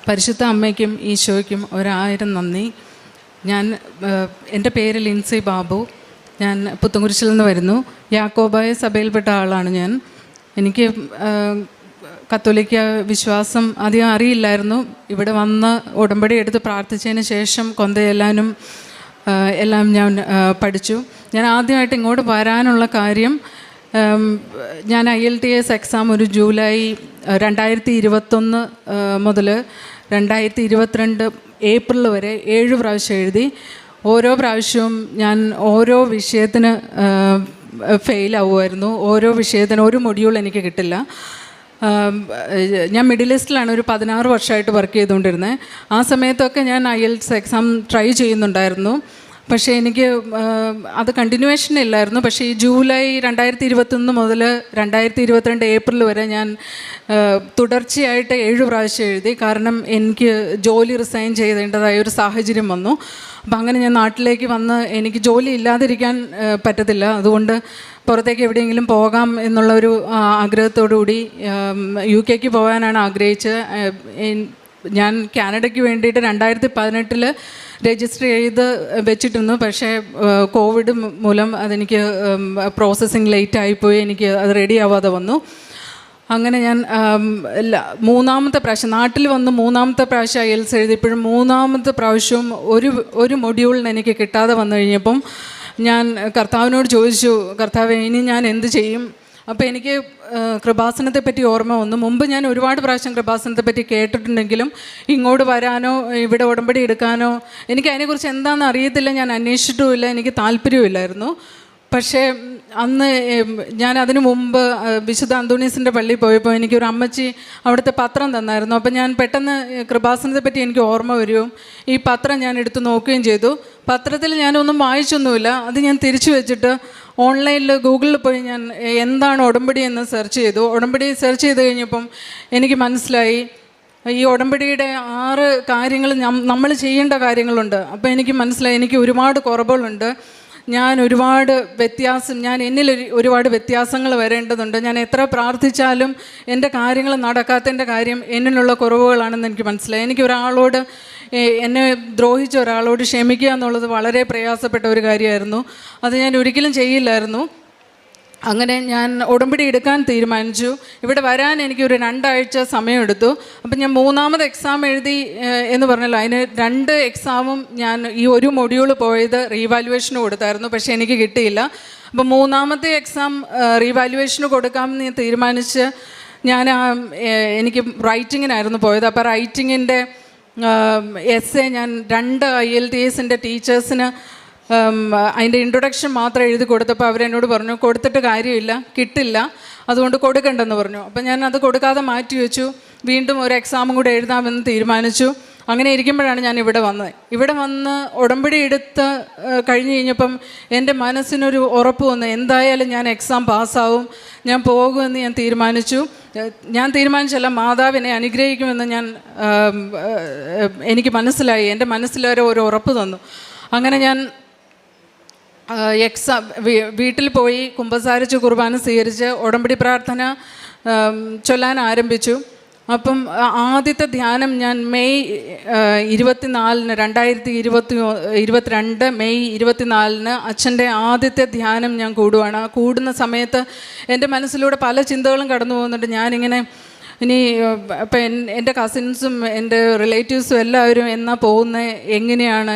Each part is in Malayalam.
പരിശുദ്ധ അമ്മയ്ക്കും ഈശോയ്ക്കും 1000 നന്ദി. എൻ്റെ പേര് ലിൻസി ബാബു. ഞാൻ പുത്തൻകുരിശിൽ നിന്ന് വരുന്നു. യാക്കോബായ സഭയിൽപ്പെട്ട ആളാണ് ഞാൻ. എനിക്ക് കത്തോലിക്ക വിശ്വാസം അധികം അറിയില്ലായിരുന്നു. ഇവിടെ വന്ന് ഉടമ്പടി എടുത്ത് പ്രാർത്ഥിച്ചതിന് ശേഷം കൊന്തയെല്ലാനും എല്ലാം ഞാൻ പഠിച്ചു. ഞാൻ ആദ്യമായിട്ട് ഇങ്ങോട്ട് വരാനുള്ള കാര്യം, ഞാൻ IELTS എക്സാം ഒരു ജൂലൈ 2021 മുതൽ 2022 ഏപ്രിൽ വരെ 7 പ്രാവശ്യം എഴുതി. ഓരോ പ്രാവശ്യവും ഞാൻ ഓരോ വിഷയത്തിന് ഫെയിലാവുമായിരുന്നു. ഓരോ വിഷയത്തിന് ഒരു മൊഡ്യൂൾ എനിക്ക് കിട്ടില്ല. ഞാൻ മിഡിൽ ഈസ്റ്റിലാണ് ഒരു 16 വർഷമായിട്ട് വർക്ക് ചെയ്തുകൊണ്ടിരുന്നത്. ആ സമയത്തൊക്കെ ഞാൻ IELTS എക്സാം ട്രൈ ചെയ്യുന്നുണ്ടായിരുന്നു. പക്ഷേ എനിക്ക് അത് കണ്ടിന്യൂവേഷൻ ഇല്ലായിരുന്നു. പക്ഷേ ഈ ജൂലൈ 2021 മുതൽ 2022 ഏപ്രിൽ വരെ ഞാൻ തുടർച്ചയായിട്ട് 7 പ്രാവശ്യം എഴുതി. കാരണം എനിക്ക് ജോലി റിസൈൻ ചെയ്തേണ്ടതായ ഒരു സാഹചര്യം വന്നു. അപ്പം അങ്ങനെ ഞാൻ നാട്ടിലേക്ക് വന്ന് എനിക്ക് ജോലി ഇല്ലാതിരിക്കാൻ പറ്റത്തില്ല. അതുകൊണ്ട് പുറത്തേക്ക് എവിടെയെങ്കിലും പോകാം എന്നുള്ളൊരു ആഗ്രഹത്തോടു കൂടി UK പോകാനാണ് ആഗ്രഹിച്ചത്. ഞാൻ കാനഡയ്ക്ക് വേണ്ടിയിട്ട് 2018 രജിസ്റ്റർ ചെയ്ത് വെച്ചിട്ടിരുന്നു. പക്ഷേ കോവിഡ് മൂലം അതെനിക്ക് പ്രോസസ്സിങ് ലേറ്റ് ആയിപ്പോയി. എനിക്ക് അത് റെഡി ആവാതെ വന്നു. അങ്ങനെ ഞാൻ മൂന്നാമത്തെ പ്രാവശ്യം നാട്ടിൽ വന്ന് മൂന്നാമത്തെ പ്രാവശ്യം IELTS എഴുതിയപ്പോഴും മൂന്നാമത്തെ പ്രാവശ്യവും ഒരു മൊഡ്യൂളിന് എനിക്ക് കിട്ടാതെ വന്നു കഴിഞ്ഞപ്പം ഞാൻ കർത്താവിനോട് ചോദിച്ചു, കർത്താവേ ഇനി ഞാൻ എന്ത് ചെയ്യും? അപ്പോൾ എനിക്ക് കൃപാസനത്തെ പറ്റി ഓർമ്മ വന്നു. മുമ്പ് ഞാൻ ഒരുപാട് പ്രാവശ്യം കൃപാസനത്തെ പറ്റി കേട്ടിട്ടുണ്ടെങ്കിലും ഇങ്ങോട്ട് വരാനോ ഇവിടെ ഉടമ്പടി എടുക്കാനോ എനിക്ക് അതിനെക്കുറിച്ച് എന്താണെന്ന് അറിയത്തില്ല. ഞാൻ അന്വേഷിച്ചിട്ടുമില്ല, എനിക്ക് താല്പര്യമില്ലായിരുന്നു. പക്ഷേ അന്ന് ഞാൻ അതിനു മുമ്പ് വിശുദ്ധ അന്തോണീസിൻ്റെ പള്ളിയിൽ പോയപ്പോൾ എനിക്കൊരു അമ്മച്ചി അവിടുത്തെ പത്രം തന്നായിരുന്നു. അപ്പം ഞാൻ പെട്ടെന്ന് കൃപാസനത്തെ പറ്റി എനിക്ക് ഓർമ്മ വരികയും ഈ പത്രം ഞാൻ എടുത്ത് നോക്കുകയും ചെയ്തു. പത്രത്തിൽ ഞാനൊന്നും വായിച്ചൊന്നുമില്ല. അത് ഞാൻ തിരിച്ചു വെച്ചിട്ട് ഓൺലൈനിൽ ഗൂഗിളിൽ പോയി ഞാൻ എന്താണ് ഉടമ്പടി എന്ന് സെർച്ച് ചെയ്തു. ഉടമ്പടി സെർച്ച് ചെയ്ത് കഴിഞ്ഞപ്പം എനിക്ക് മനസ്സിലായി ഈ ഉടമ്പടിയുടെ 6 കാര്യങ്ങൾ നമ്മൾ ചെയ്യേണ്ട കാര്യങ്ങളുണ്ട്. അപ്പോൾ എനിക്ക് മനസ്സിലായി എനിക്ക് ഒരുപാട് കുറവുകളുണ്ട്. ഞാൻ എന്നിൽ ഒരുപാട് വ്യത്യാസങ്ങൾ വരേണ്ടതുണ്ട്. ഞാൻ എത്ര പ്രാർത്ഥിച്ചാലും എൻ്റെ കാര്യങ്ങൾ നടക്കാത്തതിൻ്റെ കാര്യം എന്നിലുള്ള കുറവുകളാണെന്ന് എനിക്ക് മനസ്സിലായി. എനിക്ക് ഒരാളോട്, എന്നെ ദ്രോഹിച്ച ഒരാളോട് ക്ഷമിക്കുക എന്നുള്ളത് വളരെ പ്രയാസപ്പെട്ട ഒരു കാര്യമായിരുന്നു. അത് ഞാൻ ഒരിക്കലും ചെയ്യില്ലായിരുന്നു. അങ്ങനെ ഞാൻ ഉടമ്പടി എടുക്കാൻ തീരുമാനിച്ചു. ഇവിടെ വരാൻ എനിക്കൊരു 2 ആഴ്ച സമയമെടുത്തു. അപ്പം ഞാൻ 3ാമത് എക്സാം എഴുതി എന്ന് പറഞ്ഞല്ലോ, അതിന് 2 എക്സാമും ഞാൻ ഈ ഒരു മൊഡ്യൂൾ പോയത് റീവാലുവേഷന് കൊടുത്തായിരുന്നു. പക്ഷേ എനിക്ക് കിട്ടിയില്ല. അപ്പം 3ാമത്തെ എക്സാം റീവാലുവേഷന് കൊടുക്കാമെന്ന് ഞാൻ തീരുമാനിച്ച് എനിക്ക് റൈറ്റിങ്ങിനായിരുന്നു പോയത്. അപ്പോൾ റൈറ്റിങ്ങിൻ്റെ എസ്സേ ഞാൻ 2 IELTSൻ്റെ ടീച്ചേഴ്സിന് അതിൻ്റെ ഇൻട്രൊഡക്ഷൻ മാത്രം എഴുതി കൊടുത്തപ്പോൾ അവരെന്നോട് പറഞ്ഞു കൊടുത്തിട്ട് കാര്യമില്ല, കിട്ടില്ല, അതുകൊണ്ട് കൊടുക്കണ്ടെന്ന് പറഞ്ഞു. അപ്പം ഞാൻ അത് കൊടുക്കാതെ മാറ്റി വെച്ചു. വീണ്ടും ഒരു എക്സാമും കൂടെ എഴുതാമെന്ന് തീരുമാനിച്ചു. അങ്ങനെ ഇരിക്കുമ്പോഴാണ് ഞാൻ ഇവിടെ വന്നത്. ഇവിടെ വന്ന് ഉടമ്പടി എടുത്ത് കഴിഞ്ഞ് കഴിഞ്ഞപ്പം എൻ്റെ മനസ്സിനൊരു ഉറപ്പ് വന്നു, എന്തായാലും ഞാൻ എക്സാം പാസ്സാവും, ഞാൻ പോകുമെന്ന് ഞാൻ തീരുമാനിച്ചു. ഞാൻ തീരുമാനിച്ചല്ല, മാതാവിനെ അനുഗ്രഹിക്കുമെന്ന് എനിക്ക് മനസ്സിലായി. എൻ്റെ മനസ്സിലൊരു ഉറപ്പ് തന്നു. അങ്ങനെ ഞാൻ വീട്ടിൽ പോയി കുമ്പസാരിച്ച് കുർബാന സ്വീകരിച്ച് ഉടമ്പടി പ്രാർത്ഥന ചൊല്ലാൻ ആരംഭിച്ചു. അപ്പം ആദ്യത്തെ ധ്യാനം ഞാൻ മെയ് 24 2022 മെയ് 24 അച്ഛൻ്റെ ആദ്യത്തെ ധ്യാനം ഞാൻ കൂടുവാണ്. ആ കൂടുന്ന സമയത്ത് എൻ്റെ മനസ്സിലൂടെ പല ചിന്തകളും കടന്നു പോകുന്നുണ്ട്. ഞാനിങ്ങനെ ഇനി ഇപ്പം എൻ്റെ കസിൻസും എൻ്റെ റിലേറ്റീവ്സും എല്ലാവരും എന്നാ പോകുന്നത്, എങ്ങനെയാണ്,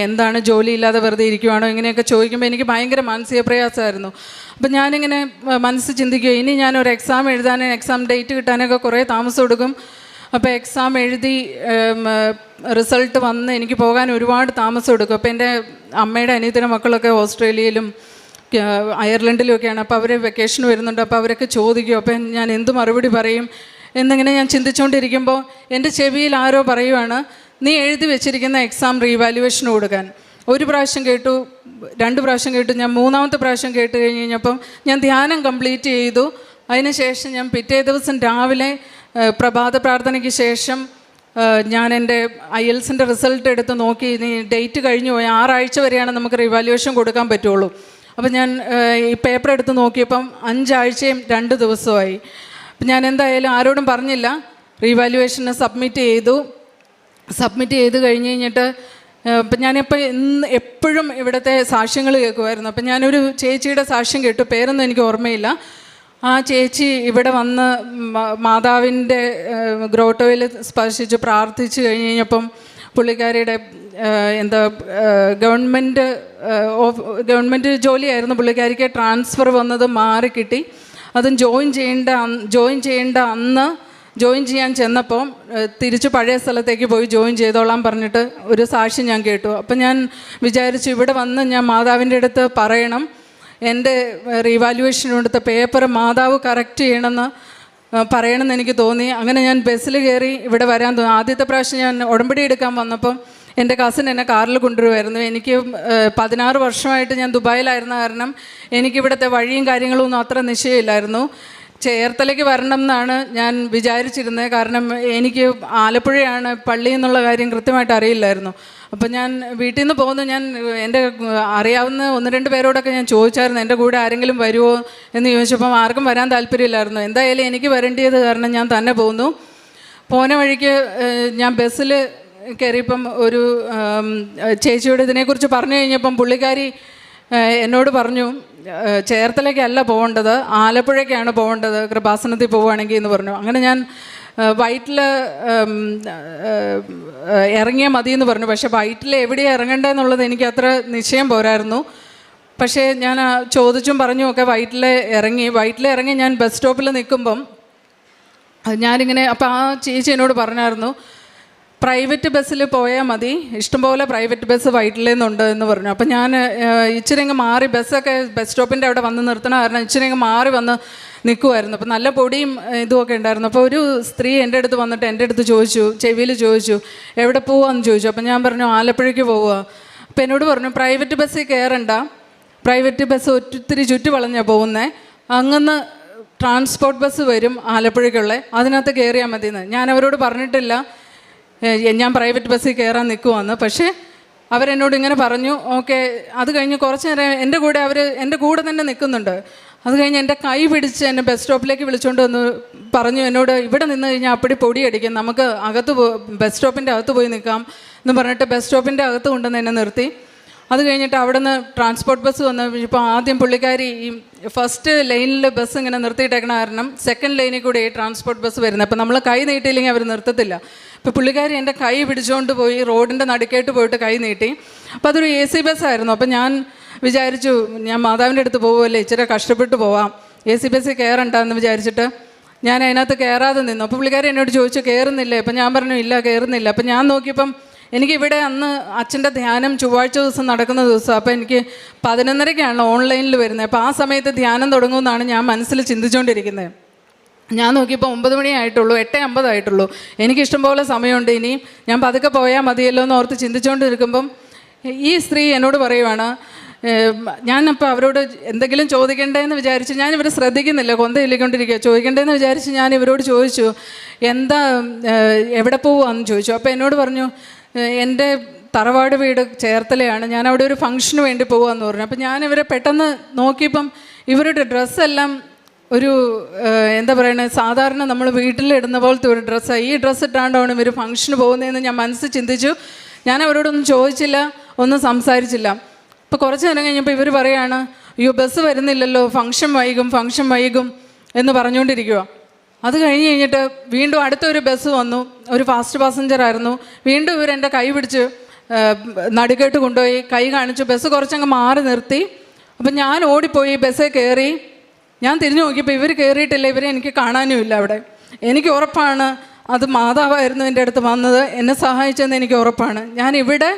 എന്താണ്, ജോലിയില്ലാതെ വെറുതെ ഇരിക്കുവാണോ, ഇങ്ങനെയൊക്കെ ചോദിക്കുമ്പോൾ എനിക്ക് ഭയങ്കര മാനസിക പ്രയാസമായിരുന്നു. അപ്പം ഞാനിങ്ങനെ മനസ്സ് ചിന്തിക്കുക, ഇനി ഞാനൊരു എക്സാം എഴുതാനും എക്സാം ഡേറ്റ് കിട്ടാനൊക്കെ കുറേ താമസം എടുക്കും. അപ്പോൾ എക്സാം എഴുതി റിസൾട്ട് വന്ന് എനിക്ക് പോകാൻ ഒരുപാട് താമസം എടുക്കും. അപ്പോൾ എൻ്റെ അമ്മയുടെ അനിയത്തിൻ്റെ മക്കളൊക്കെ ഓസ്ട്രേലിയയിലും അയർലൻഡിലുമൊക്കെയാണ്. അപ്പോൾ അവർ വെക്കേഷൻ വരുന്നുണ്ട്. അപ്പോൾ അവരൊക്കെ ചോദിക്കും. അപ്പം ഞാൻ എന്ത് മറുപടി പറയും എന്നിങ്ങനെ ഞാൻ ചിന്തിച്ചുകൊണ്ടിരിക്കുമ്പോൾ എൻ്റെ ചെവിയിൽ ആരോ പറയുവാണ്, നീ എഴുതി വെച്ചിരിക്കുന്ന എക്സാം റീവാലുവേഷന് കൊടുക്കാൻ. 1 പ്രാവശ്യം കേട്ടു, 2 പ്രാവശ്യം കേട്ടു. ഞാൻ 3ാമത്തെ പ്രാവശ്യം കേട്ട് കഴിഞ്ഞപ്പം ഞാൻ ധ്യാനം കംപ്ലീറ്റ് ചെയ്തു. അതിനുശേഷം ഞാൻ പിറ്റേ ദിവസം രാവിലെ പ്രഭാത പ്രാർത്ഥനയ്ക്ക് ശേഷം ഞാൻ എൻ്റെ IELTSൻ്റെ റിസൾട്ട് എടുത്ത് നോക്കി. ഇനി ഡേറ്റ് കഴിഞ്ഞു പോയി, 6 ആഴ്ച വരെയാണ് നമുക്ക് റീവാലുവേഷൻ കൊടുക്കാൻ പറ്റുള്ളൂ. അപ്പം ഞാൻ ഈ പേപ്പർ എടുത്ത് നോക്കിയപ്പം 5 ആഴ്ചയും 2 ദിവസമായി. അപ്പം ഞാൻ എന്തായാലും ആരോടും പറഞ്ഞില്ല, റീവാലുവേഷന് സബ്മിറ്റ് ചെയ്തു. സബ്മിറ്റ് ചെയ്ത് കഴിഞ്ഞ് കഴിഞ്ഞിട്ട് ഇപ്പം ഞാനിപ്പോൾ എപ്പോഴും ഇവിടുത്തെ സാക്ഷ്യങ്ങൾ കേൾക്കുമായിരുന്നു. അപ്പം ഞാനൊരു ചേച്ചിയുടെ സാക്ഷ്യം കേട്ടു, പേരൊന്നും എനിക്ക് ഓർമ്മയില്ല. ആ ചേച്ചി ഇവിടെ വന്ന് മാതാവിൻ്റെ ഗ്രോട്ടോയിൽ സ്പർശിച്ച് പ്രാർത്ഥിച്ച് കഴിഞ്ഞ് കഴിഞ്ഞപ്പം പുള്ളിക്കാരിയുടെ ഗവൺമെൻറ് ജോലിയായിരുന്നു പുള്ളിക്കാരിക്ക്. ട്രാൻസ്ഫർ വന്നത് മാറിക്കിട്ടി. അതും ജോയിൻ ചെയ്യാൻ ചെന്നപ്പോൾ തിരിച്ച് പഴയ സ്ഥലത്തേക്ക് പോയി ജോയിൻ ചെയ്തോളാൻ പറഞ്ഞിട്ട് ഒരു സാക്ഷ്യം ഞാൻ കേട്ടു. അപ്പം ഞാൻ വിചാരിച്ചു ഇവിടെ വന്ന് ഞാൻ മാതാവിൻ്റെ അടുത്ത് പറയണം, എൻ്റെ റീവാലുവേഷന് കൊടുത്ത പേപ്പർ മാതാവ് കറക്റ്റ് ചെയ്യണമെന്ന് പറയണമെന്ന് എനിക്ക് തോന്നി. അങ്ങനെ ഞാൻ ബസ്സിൽ കയറി ഇവിടെ വരാൻ തോന്നി. ആദ്യത്തെ പ്രാവശ്യം ഞാൻ ഉടമ്പടി എടുക്കാൻ വന്നപ്പം എൻ്റെ കസിൻ എന്നെ കാറിൽ കൊണ്ടുവരുമായിരുന്നു. എനിക്ക് 16 വർഷമായിട്ട് ഞാൻ ദുബായിലായിരുന്ന കാരണം എനിക്കിവിടുത്തെ വഴിയും കാര്യങ്ങളും ഒന്നും അത്ര നിശ്ചയമില്ലായിരുന്നു. ചേർത്തലയ്ക്ക് വരണം എന്നാണ് ഞാൻ വിചാരിച്ചിരുന്നത്. കാരണം എനിക്ക് ആലപ്പുഴയാണ് പള്ളി എന്നുള്ള കാര്യം കൃത്യമായിട്ട് അറിയില്ലായിരുന്നു. അപ്പം ഞാൻ വീട്ടിൽ നിന്ന് പോകുന്നു. ഞാൻ എൻ്റെ അറിയാവുന്ന 1-2 പേരോടൊക്കെ ഞാൻ ചോദിച്ചായിരുന്നു എൻ്റെ കൂടെ ആരെങ്കിലും വരുമോ എന്ന് ചോദിച്ചപ്പം ആർക്കും വരാൻ താല്പര്യമില്ലായിരുന്നു. എന്തായാലും എനിക്ക് വരേണ്ടിയത് കാരണം ഞാൻ തന്നെ പോകുന്നു. പോന വഴിക്ക് ഞാൻ ബസ്സിൽ കയറിയപ്പം ഒരു ചേച്ചിയോട് ഇതിനെക്കുറിച്ച് പറഞ്ഞു കഴിഞ്ഞപ്പം പുള്ളിക്കാരി എന്നോട് പറഞ്ഞു, ചേർത്തലയ്ക്കല്ല പോകേണ്ടത്, ആലപ്പുഴയ്ക്കാണ് പോകേണ്ടത് കൃപാസനത്തിൽ പോവുകയാണെങ്കിൽ എന്ന് പറഞ്ഞു. അങ്ങനെ ഞാൻ വൈറ്റിൽ ഇറങ്ങിയാൽ മതി എന്ന് പറഞ്ഞു. പക്ഷേ വൈറ്റിൽ എവിടെയാണ് ഇറങ്ങേണ്ടതെന്നുള്ളത് എനിക്ക് അത്ര നിശ്ചയം പോരായിരുന്നു. പക്ഷേ ഞാൻ ചോദിച്ചും പറഞ്ഞും ഒക്കെ വൈറ്റിൽ ഇറങ്ങി ഞാൻ ബസ് സ്റ്റോപ്പിൽ നിൽക്കുമ്പം ഞാനിങ്ങനെ അപ്പം ആ ചേച്ചി എന്നോട് പറഞ്ഞായിരുന്നു, പ്രൈവറ്റ് ബസ്സിൽ പോയാൽ മതി, ഇഷ്ടംപോലെ പ്രൈവറ്റ് ബസ് വൈറ്റിലേന്നുണ്ട് എന്ന് പറഞ്ഞു. അപ്പം ഞാൻ ഇച്ചിരി അങ്ങ് മാറി, ബസ്സൊക്കെ ബസ് സ്റ്റോപ്പിൻ്റെ അവിടെ വന്ന് നിർത്തണ കാരണം ഇച്ചിരി അങ്ങ് മാറി വന്ന് നിൽക്കുമായിരുന്നു. അപ്പം നല്ല പൊടിയും ഇതുമൊക്കെ ഉണ്ടായിരുന്നു. അപ്പോൾ ഒരു സ്ത്രീ എൻ്റെ അടുത്ത് വന്നിട്ട് എൻ്റെ അടുത്ത് ചോദിച്ചു, ചെവിയിൽ ചോദിച്ചു, എവിടെ പോവാന്ന് ചോദിച്ചു. അപ്പം ഞാൻ പറഞ്ഞു ആലപ്പുഴയ്ക്ക് പോവുക. അപ്പം എന്നോട് പറഞ്ഞു പ്രൈവറ്റ് ബസ്സിൽ കയറണ്ട, പ്രൈവറ്റ് ബസ് ഒത്തിരി ചുറ്റുവളഞ്ഞാണ് പോകുന്നത്, അങ്ങനെ ട്രാൻസ്പോർട്ട് ബസ് വരും ആലപ്പുഴയ്ക്കുള്ള, അതിനകത്ത് കയറിയാൽ മതിയെന്ന്. ഞാൻ അവരോട് പറഞ്ഞിട്ടില്ല ഞാൻ പ്രൈവറ്റ് ബസ്സിൽ കയറാൻ നിൽക്കുവാന്ന്. പക്ഷേ അവരെന്നോട് ഇങ്ങനെ പറഞ്ഞു. ഓക്കെ, അത് കഴിഞ്ഞ് കുറച്ച് നേരം എൻ്റെ കൂടെ തന്നെ നിൽക്കുന്നുണ്ട്. അത് കഴിഞ്ഞ് എൻ്റെ കൈ പിടിച്ച് എന്നെ ബസ് സ്റ്റോപ്പിലേക്ക് വിളിച്ചുകൊണ്ട് വന്ന് പറഞ്ഞു എന്നോട്, ഇവിടെ നിന്ന് കഴിഞ്ഞാൽ അപ്പടി പൊടിയടിക്കും, നമുക്ക് ബസ് സ്റ്റോപ്പിൻ്റെ അകത്ത് പോയി നിൽക്കാം എന്ന് പറഞ്ഞിട്ട് ബസ് സ്റ്റോപ്പിൻ്റെ അകത്ത് കൊണ്ടുവന്ന് എന്നെ നിർത്തി. അത് കഴിഞ്ഞിട്ട് അവിടെ നിന്ന് ട്രാൻസ്പോർട്ട് ബസ് വന്ന് ഇപ്പോൾ ആദ്യം പുള്ളിക്കാരി ഈ ഫസ്റ്റ് ലൈനിൽ ബസ് ഇങ്ങനെ നിർത്തിയിട്ടേക്കണ കാരണം സെക്കൻഡ് ലൈനിൽ കൂടെ ഈ ട്രാൻസ്പോർട്ട് ബസ് വരുന്നത്. അപ്പോൾ നമ്മൾ കൈ നീട്ടിയില്ലെങ്കിൽ അവർ നിർത്തത്തില്ല. ഇപ്പോൾ പുള്ളിക്കാരി എൻ്റെ കൈ പിടിച്ചുകൊണ്ട് പോയി റോഡിൻ്റെ നടുക്കേട്ട് പോയിട്ട് കൈ നീട്ടി. അപ്പോൾ അതൊരു AC ബസ്സായിരുന്നു. അപ്പോൾ ഞാൻ വിചാരിച്ചു ഞാൻ മാതാവിൻ്റെ അടുത്ത് പോകുമല്ലേ, ഇച്ചിരി കഷ്ടപ്പെട്ട് പോവാം, AC ബസ്സിൽ കയറണ്ടെന്ന് വിചാരിച്ചിട്ട് ഞാൻ അതിനകത്ത് കയറാതെ നിന്നു. അപ്പോൾ പുള്ളിക്കാരി എന്നോട് ചോദിച്ചു കയറുന്നില്ലേ? അപ്പം ഞാൻ പറഞ്ഞു ഇല്ല കയറുന്നില്ല. അപ്പം ഞാൻ നോക്കിയപ്പം എനിക്കിവിടെ അന്ന് അച്ഛൻ്റെ ധ്യാനം ചൊവ്വാഴ്ച ദിവസം നടക്കുന്ന ദിവസം. അപ്പോൾ എനിക്ക് 11:30 ഓൺലൈനിൽ വരുന്നത്. അപ്പോൾ ആ സമയത്ത് ധ്യാനം തുടങ്ങുമെന്നാണ് ഞാൻ മനസ്സിൽ ചിന്തിച്ചുകൊണ്ടിരിക്കുന്നത്. ഞാൻ നോക്കിയപ്പോൾ 9 മണിയായിട്ടുള്ളൂ, 8:50 ആയിട്ടുള്ളൂ. എനിക്കിഷ്ടംപോലെ സമയമുണ്ട്, ഇനിയും ഞാൻ പതുക്കെ പോയാൽ മതിയല്ലോ എന്ന് ഓർത്ത് ചിന്തിച്ചുകൊണ്ട് നിൽക്കുമ്പം ഈ സ്ത്രീ എന്നോട് പറയുവാണ്, ഞാനപ്പോൾ അവരോട് എന്തെങ്കിലും ചോദിക്കണ്ടേന്ന് വിചാരിച്ച് ഞാൻ ഇവരെ ശ്രദ്ധിക്കുന്നില്ല, കൊന്തയില്ലിക്കൊണ്ടിരിക്കുക, ചോദിക്കണ്ടേന്ന് വിചാരിച്ച് ഞാൻ ഇവരോട് ചോദിച്ചു എന്താ എവിടെ പോവാന്ന് ചോദിച്ചു. അപ്പോൾ എന്നോട് പറഞ്ഞു എൻ്റെ തറവാട് വീട് ചേർത്തലയാണ്, ഞാൻ അവിടെ ഒരു ഫംഗ്ഷന് വേണ്ടി പോവാന്ന് പറഞ്ഞു. അപ്പോൾ ഞാൻ ഇവരെ പെട്ടെന്ന് നോക്കിയപ്പം ഇവരുടെ ഡ്രസ്സെല്ലാം ഒരു എന്താ പറയുന്നത്, സാധാരണ നമ്മൾ വീട്ടിലിടുന്ന പോലത്തെ ഒരു ഡ്രസ്സാണ്. ഈ ഡ്രസ്സ് ഇട്ടാണ്ടാണ് ഇവർ ഫംഗ്ഷന് പോകുന്നതെന്ന് ഞാൻ മനസ്സിൽ ചിന്തിച്ചു. ഞാൻ അവരോടൊന്നും ചോദിച്ചില്ല, ഒന്നും സംസാരിച്ചില്ല. അപ്പോൾ കുറച്ച് നേരം കഴിഞ്ഞപ്പോൾ ഇവർ പറയുകയാണ്, അയ്യോ ബസ് വരുന്നില്ലല്ലോ, ഫംഗ്ഷൻ വൈകും എന്ന് പറഞ്ഞുകൊണ്ടിരിക്കുക. അത് കഴിഞ്ഞിട്ട് വീണ്ടും അടുത്തൊരു ബസ് വന്നു, ഒരു ഫാസ്റ്റ് പാസഞ്ചറായിരുന്നു. വീണ്ടും ഇവരെൻ്റെ കൈ പിടിച്ച് നടുക്കേട്ട് കൊണ്ടുപോയി കൈ കാണിച്ചു, ബസ് കുറച്ചങ്ങ് മാറി നിർത്തി. അപ്പം ഞാൻ ഓടിപ്പോയി ബസ്സിൽ കയറി. ഞാൻ തിരിഞ്ഞു നോക്കിയപ്പോൾ ഇവർ കയറിയിട്ടില്ല, ഇവരെ എനിക്ക് കാണാനുമില്ല അവിടെ. എനിക്ക് ഉറപ്പാണ് അത് മാതാവായിരുന്നു എൻ്റെ അടുത്ത് വന്നത്, എന്നെ സഹായിച്ചതെന്ന് എനിക്ക് ഉറപ്പാണ്. ഞാൻ ഇവിടെ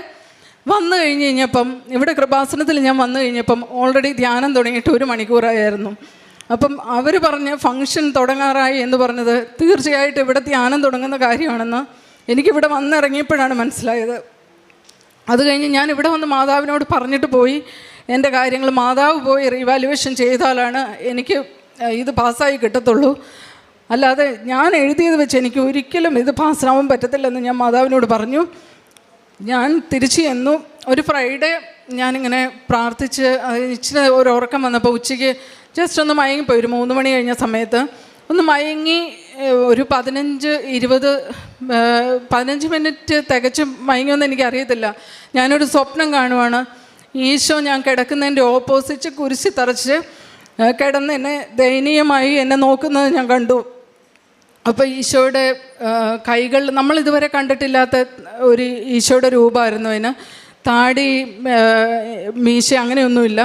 വന്നു കഴിഞ്ഞപ്പം, ഇവിടെ കൃപാസനത്തിൽ ഞാൻ വന്നു കഴിഞ്ഞപ്പം ഓൾറെഡി ധ്യാനം തുടങ്ങിയിട്ട് 1 മണിക്കൂറായിരുന്നു. അപ്പം അവർ പറഞ്ഞ് ഫംഗ്ഷൻ തുടങ്ങാറായി എന്ന് പറഞ്ഞത് തീർച്ചയായിട്ടും ഇവിടെ ധ്യാനം തുടങ്ങുന്ന കാര്യമാണെന്ന് എനിക്കിവിടെ വന്നിറങ്ങിയപ്പോഴാണ് മനസ്സിലായത്. അത് കഴിഞ്ഞ് ഞാൻ ഇവിടെ വന്ന് മാതാവിനോട് പറഞ്ഞിട്ട് പോയി എൻ്റെ കാര്യങ്ങൾ. മാതാവ് പോയി റിവാലുവേഷൻ ചെയ്താലാണ് എനിക്ക് ഇത് പാസ്സായി കിട്ടത്തുള്ളൂ, അല്ലാതെ ഞാൻ എഴുതിയത് വെച്ച് എനിക്ക് ഒരിക്കലും ഇത് പാസ്സാവാൻ പറ്റത്തില്ലെന്ന് ഞാൻ മാതാവിനോട് പറഞ്ഞു. ഞാൻ തിരിച്ച് ചെന്നു. ഒരു ഫ്രൈഡേ ഞാനിങ്ങനെ പ്രാർത്ഥിച്ച് ഇച്ചിരി ഒരു ഉറക്കം വന്നപ്പോൾ ഉച്ചയ്ക്ക് ജസ്റ്റ് ഒന്ന് മയങ്ങിപ്പോയി. ഒരു 3 മണി കഴിഞ്ഞ സമയത്ത് ഒന്ന് മയങ്ങി ഒരു 15 മിനിറ്റ് തികച്ചും മയങ്ങുമെന്ന് എനിക്കറിയത്തില്ല. ഞാനൊരു സ്വപ്നം കാണുവാണ്. ഈശോ ഞാൻ കിടക്കുന്നതിൻ്റെ ഓപ്പോസിറ്റ് കുരിശി തറച്ച് കിടന്ന് എന്നെ ദയനീയമായി എന്നെ നോക്കുന്നത് ഞാൻ കണ്ടു. അപ്പോൾ ഈശോയുടെ കൈകൾ നമ്മളിതുവരെ കണ്ടിട്ടില്ലാത്ത ഒരു ഈശോയുടെ രൂപമായിരുന്നു. അതിന് താടി മീശ അങ്ങനെയൊന്നുമില്ല.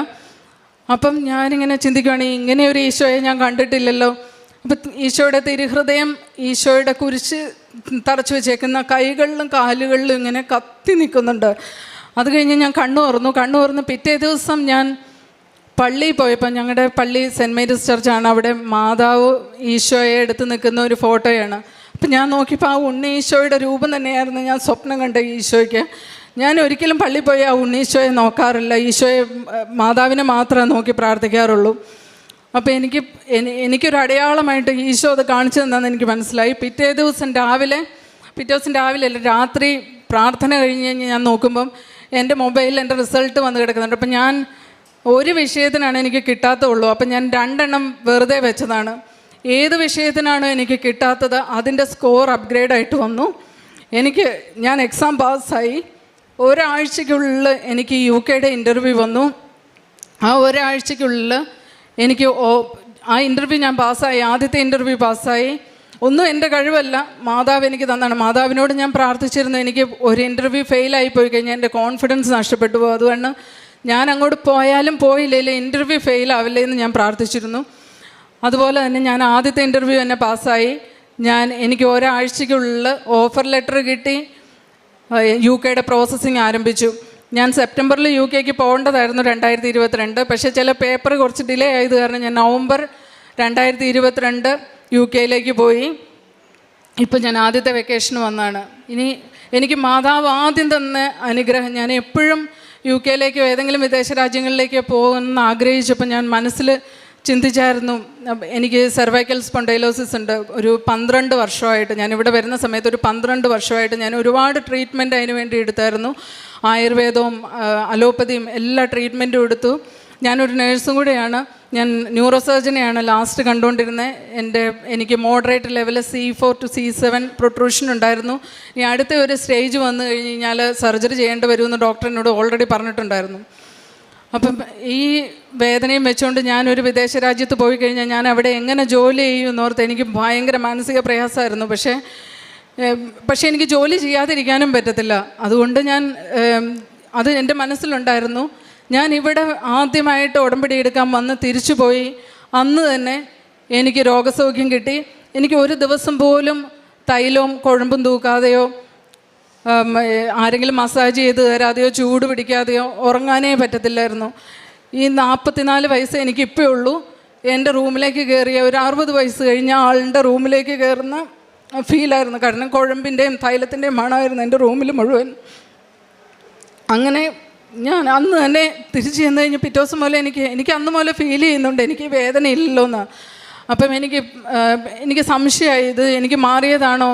അപ്പം ഞാനിങ്ങനെ ചിന്തിക്കുകയാണ്, ഇങ്ങനെ ഒരു ഈശോയെ ഞാൻ കണ്ടിട്ടില്ലല്ലോ. അപ്പം ഈശോയുടെ തിരുഹൃദയം ഈശോയുടെ കുരിശ് തറച്ച് വെച്ചേക്കുന്ന കൈകളിലും കാലുകളിലും ഇങ്ങനെ കത്തി നിൽക്കുന്നുണ്ട്. അത് കഴിഞ്ഞ് ഞാൻ കണ്ണു തുറന്നു. പിറ്റേ ദിവസം ഞാൻ പള്ളിയിൽ പോയപ്പോൾ, ഞങ്ങളുടെ പള്ളി സെൻറ്റ് മേരീസ് ചർച്ചാണ്, അവിടെ മാതാവ് ഈശോയെ എടുത്ത് നിൽക്കുന്ന ഒരു ഫോട്ടോയാണ്. അപ്പം ഞാൻ നോക്കിയപ്പോൾ ആ ഉണ്ണി ഈശോയുടെ രൂപം തന്നെയായിരുന്നു ഞാൻ സ്വപ്നം കണ്ട ഈശോയ്ക്ക്. ഞാൻ ഒരിക്കലും പള്ളിയിൽ പോയി ആ ഉണ്ണീശോയെ നോക്കാറില്ല. ഈശോയെ, മാതാവിനെ മാത്രമേ നോക്കി പ്രാർത്ഥിക്കാറുള്ളൂ. അപ്പോൾ എനിക്കൊരു അടയാളമായിട്ട് ഈശോ അത് കാണിച്ചു തന്നെന്ന് എനിക്ക് മനസ്സിലായി. പിറ്റേ ദിവസം രാവിലെ അല്ല, രാത്രി പ്രാർത്ഥന കഴിഞ്ഞ് ഞാൻ നോക്കുമ്പം എൻ്റെ മൊബൈലിൽ എൻ്റെ റിസൾട്ട് വന്ന് കിടക്കുന്നുണ്ട്. അപ്പം ഞാൻ ഒരു വിഷയത്തിനാണ് എനിക്ക് കിട്ടാത്തുള്ളൂ. അപ്പം ഞാൻ 2 എണ്ണം വെറുതെ വെച്ചതാണ്. ഏത് വിഷയത്തിനാണോ എനിക്ക് കിട്ടാത്തത് അതിൻ്റെ സ്കോർ അപ്ഗ്രേഡായിട്ട് വന്നു. ഞാൻ എക്സാം പാസ്സായി. ഒരാഴ്ചയ്ക്കുള്ളിൽ എനിക്ക് UK-യുടെ ഇൻ്റർവ്യൂ വന്നു. ആ ഒരാഴ്ചയ്ക്കുള്ളിൽ എനിക്ക് ആ ഇൻ്റർവ്യൂ ഞാൻ പാസ്സായി. ആദ്യത്തെ ഇൻ്റർവ്യൂ പാസ്സായി. ഒന്നും എൻ്റെ കഴിവല്ല, മാതാവ് എനിക്ക് തന്നാണ്. മാതാവിനോട് ഞാൻ പ്രാർത്ഥിച്ചിരുന്നു, എനിക്ക് ഒരു ഇൻ്റർവ്യൂ ഫെയിലായി പോയി കഴിഞ്ഞാൽ എൻ്റെ കോൺഫിഡൻസ് നഷ്ടപ്പെട്ടു പോകും. അതുകൊണ്ട് ഞാൻ അങ്ങോട്ട് പോയാലും പോയില്ലേ ഇൻ്റർവ്യൂ ഫെയിലാവില്ലേ എന്ന് ഞാൻ പ്രാർത്ഥിച്ചിരുന്നു. അതുപോലെ തന്നെ ഞാൻ ആദ്യത്തെ ഇൻ്റർവ്യൂ തന്നെ പാസ്സായി. എനിക്ക് ഒരാഴ്ചയ്ക്കുള്ളിൽ ഓഫർ ലെറ്റർ കിട്ടി. UK-യുടെ പ്രോസസ്സിങ് ആരംഭിച്ചു. ഞാൻ സെപ്റ്റംബറിൽ UK-ക്ക് പോകേണ്ടതായിരുന്നു 2022. പക്ഷേ ചില പേപ്പർ കുറച്ച് ഡിലേ ആയത് കാരണം ഞാൻ നവംബർ 2022 UK-യിലേക്ക് പോയി. ഇപ്പം ഞാൻ ആദ്യത്തെ വെക്കേഷന് വന്നാണ്. എനിക്ക് മാതാവ് ആദ്യം തന്ന അനുഗ്രഹം, ഞാൻ എപ്പോഴും UK-യിലേക്കോ ഏതെങ്കിലും വിദേശ രാജ്യങ്ങളിലേക്കോ പോകുമെന്ന് ആഗ്രഹിച്ചപ്പോൾ ഞാൻ മനസ്സിൽ ചിന്തിച്ചായിരുന്നു, എനിക്ക് സെർവൈക്കൽ സ്പോണ്ടൈലോസിസ് ഉണ്ട്. ഒരു 12 വർഷമായിട്ട്, ഞാനിവിടെ വരുന്ന സമയത്ത് ഒരു 12 വർഷമായിട്ട് ഞാൻ ഒരുപാട് ട്രീറ്റ്മെൻറ്റ് അതിന് വേണ്ടി എടുത്തായിരുന്നു. ആയുർവേദവും അലോപ്പതിയും എല്ലാ ട്രീറ്റ്മെൻറ്റും എടുത്തു. ഞാനൊരു നേഴ്സും കൂടെയാണ്. ഞാൻ ന്യൂറോ സർജനെയാണ് ലാസ്റ്റ് കണ്ടുകൊണ്ടിരുന്നത്. എനിക്ക് moderate level C4 to C7 protrusion ഉണ്ടായിരുന്നു. ഇനി അടുത്ത ഒരു സ്റ്റേജ് വന്നു കഴിഞ്ഞ് കഴിഞ്ഞാൽ സർജറി ചെയ്യേണ്ടി വരുമെന്ന് ഡോക്ടർ എന്നോട് ഓൾറെഡി പറഞ്ഞിട്ടുണ്ടായിരുന്നു. അപ്പം ഈ വേദനയും വെച്ചുകൊണ്ട് ഞാനൊരു വിദേശ രാജ്യത്ത് പോയി കഴിഞ്ഞാൽ ഞാൻ അവിടെ എങ്ങനെ ജോലി ചെയ്യുമെന്നോർത്ത് എനിക്ക് ഭയങ്കര മാനസിക പ്രയാസമായിരുന്നു. പക്ഷേ എനിക്ക് ജോലി ചെയ്യാതിരിക്കാനും പറ്റത്തില്ല. അതുകൊണ്ട് അത് എൻ്റെ മനസ്സിലുണ്ടായിരുന്നു. ഞാൻ ഇവിടെ ആദ്യമായിട്ട് ഉടമ്പടി എടുക്കാൻ വന്ന് തിരിച്ചു പോയി. അന്ന് തന്നെ എനിക്ക് രോഗസൗഖ്യം കിട്ടി. എനിക്ക് ഒരു ദിവസം പോലും തൈലവും കുഴമ്പും തൂക്കാതെയോ ആരെങ്കിലും മസാജ് ചെയ്ത് തരാതെയോ ചൂട് പിടിക്കാതെയോ ഉറങ്ങാനേ പറ്റത്തില്ലായിരുന്നു. ഈ 44 വയസ്സ് എനിക്കിപ്പോൾ ഉള്ളൂ. എൻ്റെ റൂമിലേക്ക് കയറിയ ഒരു 60 വയസ്സ് കഴിഞ്ഞ ആളുടെ റൂമിലേക്ക് കയറുന്ന ഫീലായിരുന്നു. കാരണം കുഴമ്പിൻ്റെയും തൈലത്തിൻ്റെയും മണമായിരുന്നു എൻ്റെ റൂമിൽ മുഴുവൻ. അങ്ങനെ ഞാൻ അന്ന് തന്നെ തിരിച്ച് ചെന്ന് കഴിഞ്ഞ് പിറ്റേ ദിവസം പോലെ എനിക്ക് അന്ന് പോലെ ഫീൽ ചെയ്യുന്നുണ്ട്, എനിക്ക് വേദന ഇല്ലല്ലോ എന്ന്. അപ്പം എനിക്ക് സംശയമായി, ഇത് എനിക്ക് മാറിയതാണോ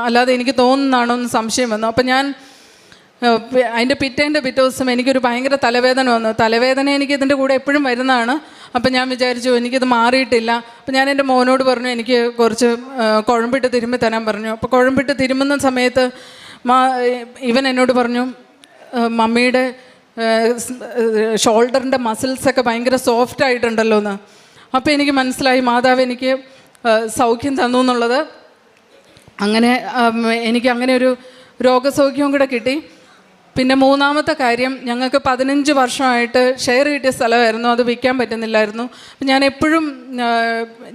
അല്ലാതെ എനിക്ക് തോന്നുന്നതാണോ എന്ന് സംശയം വന്നു. അപ്പം ഞാൻ അതിൻ്റെ പിറ്റേ ദിവസം എനിക്കൊരു ഭയങ്കര തലവേദന വന്നു. തലവേദന എനിക്ക് ഇതിൻ്റെ കൂടെ എപ്പോഴും വരുന്നതാണ്. അപ്പം ഞാൻ വിചാരിച്ചു എനിക്കിത് മാറിയിട്ടില്ല. അപ്പം ഞാൻ എൻ്റെ മോനോട് പറഞ്ഞു എനിക്ക് കുറച്ച് കുഴമ്പിട്ട് തിരുമ്മി തരാൻ പറഞ്ഞു. അപ്പോൾ കുഴമ്പിട്ട് തിരുമുന്ന സമയത്ത് ഇവൻ എന്നോട് പറഞ്ഞു, മമ്മിയുടെ ഷോൾഡറിൻ്റെ മസിൽസൊക്കെ ഭയങ്കര സോഫ്റ്റ് ആയിട്ടുണ്ടല്ലോ എന്ന്. അപ്പോൾ എനിക്ക് മനസ്സിലായി മാതാവ് എനിക്ക് സൗഖ്യം തന്നു എന്നുള്ളത്. അങ്ങനെ എനിക്ക് അങ്ങനെ ഒരു രോഗസൗഖ്യവും കൂടെ കിട്ടി. പിന്നെ മൂന്നാമത്തെ കാര്യം, ഞങ്ങൾക്ക് 15 വർഷമായിട്ട് ഷെയർ കിട്ടിയ സ്ഥലമായിരുന്നു, അത് വിൽക്കാൻ പറ്റുന്നില്ലായിരുന്നു. ഞാൻ എപ്പോഴും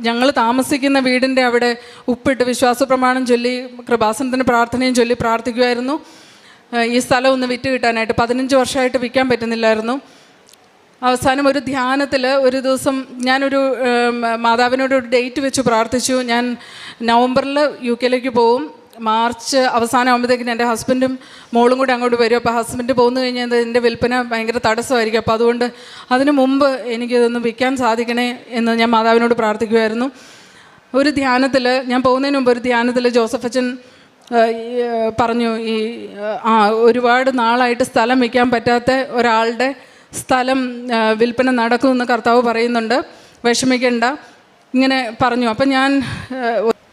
ഞങ്ങൾ താമസിക്കുന്ന വീടിൻ്റെ അവിടെ ഉപ്പിട്ട് വിശ്വാസ പ്രമാണം ചൊല്ലി കൃപാസനത്തിൻ്റെ പ്രാർത്ഥനയും ചൊല്ലി പ്രാർത്ഥിക്കുമായിരുന്നു ഈ സ്ഥലം ഒന്ന് വിറ്റ് കിട്ടാനായിട്ട്. 15 വർഷമായിട്ട് വിൽക്കാൻ പറ്റുന്നില്ലായിരുന്നു. അവസാനം ഒരു ധ്യാനത്തിൽ ഒരു ദിവസം ഞാനൊരു മാതാവിനോട് ഒരു ഡേറ്റ് വെച്ച് പ്രാർത്ഥിച്ചു. ഞാൻ നവംബറിൽ UK-യിലേക്ക് പോവും. മാർച്ച് അവസാനം ആകുമ്പോഴത്തേക്കിന് എൻ്റെ ഹസ്ബൻഡും മോളും കൂടി അങ്ങോട്ട് വരും. അപ്പോൾ ഹസ്ബൻഡ് പോന്നു കഴിഞ്ഞാൽ എൻ്റെ വിൽപ്പന ഭയങ്കര തടസ്സമായിരിക്കും. അപ്പോൾ അതുകൊണ്ട് അതിന് മുമ്പ് എനിക്കിതൊന്ന് വിൽക്കാൻ സാധിക്കണേ എന്ന് ഞാൻ മാതാവിനോട് പ്രാർത്ഥിക്കുമായിരുന്നു. ഒരു ധ്യാനത്തിൽ, ഞാൻ പോകുന്നതിന് മുമ്പ് ഒരു ധ്യാനത്തിൽ ജോസഫ് അച്ഛൻ പറഞ്ഞു, ഒരുപാട് നാളായിട്ട് സ്ഥലം വിൽക്കാൻ പറ്റാത്ത ഒരാളുടെ സ്ഥലം വിൽപ്പന നടക്കുമെന്ന് കർത്താവ് പറയുന്നുണ്ട്, വിഷമിക്കണ്ട, ഇങ്ങനെ പറഞ്ഞു. അപ്പം ഞാൻ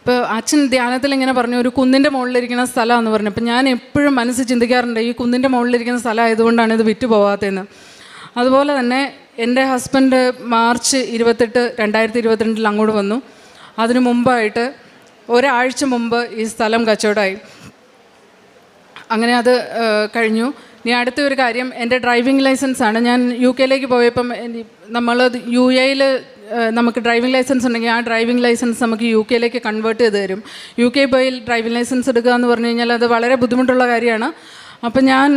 ഇപ്പോൾ അച്ഛൻ ധ്യാനത്തിൽ ഇങ്ങനെ പറഞ്ഞു ഒരു കുന്നിൻ്റെ മുകളിലിരിക്കുന്ന സ്ഥലമാണെന്ന് പറഞ്ഞു. അപ്പം ഞാൻ എപ്പോഴും മനസ്സിൽ ചിന്തിക്കാറുണ്ട് ഈ കുന്നിൻ്റെ മുകളിലിരിക്കുന്ന സ്ഥലം ആയതുകൊണ്ടാണ് ഇത് വിറ്റ് പോകാത്തതെന്ന്. അതുപോലെ തന്നെ എൻ്റെ ഹസ്ബൻഡ് മാർച്ച് 28, 2022 അങ്ങോട്ട് വന്നു. അതിനു മുമ്പായിട്ട് ഒരാഴ്ച മുമ്പ് ഈ സ്ഥലം കച്ചവടമായി. അങ്ങനെ അത് കഴിഞ്ഞു. ഇനി അടുത്ത ഒരു കാര്യം, എൻ്റെ ഡ്രൈവിംഗ് ലൈസൻസാണ്. ഞാൻ UK പോയപ്പം നമ്മൾ UAയിൽ നമുക്ക് ഡ്രൈവിംഗ് ലൈസൻസ് ഉണ്ടെങ്കിൽ ആ ഡ്രൈവിംഗ് ലൈസൻസ് നമുക്ക് UK കൺവേർട്ട് ചെയ്ത് തരും. UK പോയി ഡ്രൈവിംഗ് ലൈസൻസ് എടുക്കുക എന്ന് പറഞ്ഞു കഴിഞ്ഞാൽ അത് വളരെ ബുദ്ധിമുട്ടുള്ള കാര്യമാണ്. അപ്പം ഞാൻ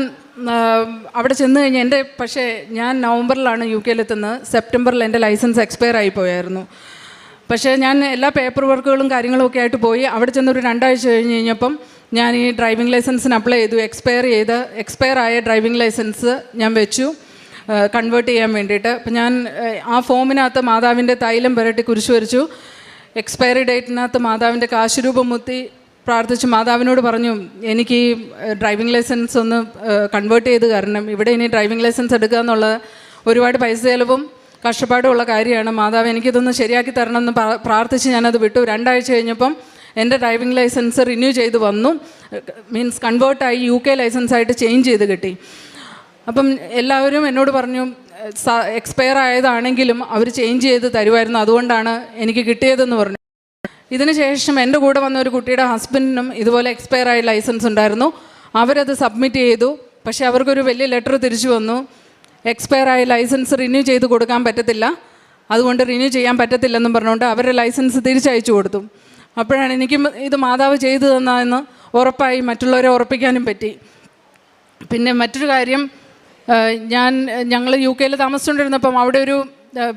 അവിടെ ചെന്ന് കഴിഞ്ഞാൽ പക്ഷേ ഞാൻ നവംബറിലാണ് UK സെപ്റ്റംബറിൽ എൻ്റെ ലൈസൻസ് എക്സ്പയർ ആയി പോയായിരുന്നു. പക്ഷേ ഞാൻ എല്ലാ പേപ്പർ വർക്കുകളും കാര്യങ്ങളും ഒക്കെ ആയിട്ട് പോയി. അവിടെ ചെന്നൊരു 2 ആഴ്ച കഴിഞ്ഞപ്പം ഞാൻ ഈ ഡ്രൈവിംഗ് ലൈസൻസിന് അപ്ലൈ ചെയ്തു. എക്സ്പയർ ആയ ഡ്രൈവിംഗ് ലൈസൻസ് ഞാൻ വെച്ചു കൺവേർട്ട് ചെയ്യാൻ വേണ്ടിയിട്ട്. അപ്പം ഞാൻ ആ ഫോമിനകത്ത് മാതാവിൻ്റെ തൈലം പുരട്ടി കുരിശ് വരച്ചു. എക്സ്പയറി ഡേറ്റിനകത്ത് മാതാവിൻ്റെ കാശുരൂപം മുത്തി പ്രാർത്ഥിച്ചു. മാതാവിനോട് പറഞ്ഞു എനിക്ക് ഈ ഡ്രൈവിംഗ് ലൈസൻസ് ഒന്ന് കൺവേർട്ട് ചെയ്ത് തരണം. ഇവിടെ ഇനി ഡ്രൈവിംഗ് ലൈസൻസ് എടുക്കുക എന്നുള്ളത് ഒരുപാട് പൈസ ചിലവും കഷ്ടപ്പാടുമുള്ള കാര്യമാണ്. മാതാവ് എനിക്കിതൊന്ന് ശരിയാക്കി തരണം എന്ന് പ്രാർത്ഥിച്ച് ഞാനത് വിട്ടു. 2 ആഴ്ച കഴിഞ്ഞപ്പം എൻ്റെ ഡ്രൈവിംഗ് ലൈസൻസ് റിന്യൂ ചെയ്ത് വന്നു. മീൻസ് കൺവേർട്ടായി UK ലൈസൻസായിട്ട് ചേഞ്ച് ചെയ്ത് കിട്ടി. അപ്പം എല്ലാവരും എന്നോട് പറഞ്ഞു എക്സ്പയർ ആയതാണെങ്കിലും അവർ ചേഞ്ച് ചെയ്ത് തരുമായിരുന്നു, അതുകൊണ്ടാണ് എനിക്ക് കിട്ടിയതെന്ന് പറഞ്ഞു. ഇതിന് ശേഷം എൻ്റെ കൂടെ വന്ന ഒരു കുട്ടിയുടെ ഹസ്ബൻഡിനും ഇതുപോലെ എക്സ്പയർ ആയ ലൈസൻസ് ഉണ്ടായിരുന്നു. അവരത് സബ്മിറ്റ് ചെയ്തു. പക്ഷേ അവർക്കൊരു വലിയ ലെറ്റർ തിരിച്ചു വന്നു, എക്സ്പയർ ആയ ലൈസൻസ് റിന്യൂ ചെയ്ത് കൊടുക്കാൻ പറ്റത്തില്ല, അതുകൊണ്ട് റിന്യൂ ചെയ്യാൻ പറ്റത്തില്ലെന്നും പറഞ്ഞുകൊണ്ട് അവരുടെ ലൈസൻസ് തിരിച്ചയച്ചു കൊടുത്തു. അപ്പോഴാണ് എനിക്കും ഇത് മാതാവ് ചെയ്തു തന്നതെന്ന് ഉറപ്പായി മറ്റുള്ളവരെ ഉറപ്പിക്കാനും പറ്റി. പിന്നെ മറ്റൊരു കാര്യം, ഞങ്ങൾ UK താമസിച്ചുകൊണ്ടിരുന്നപ്പം അവിടെ ഒരു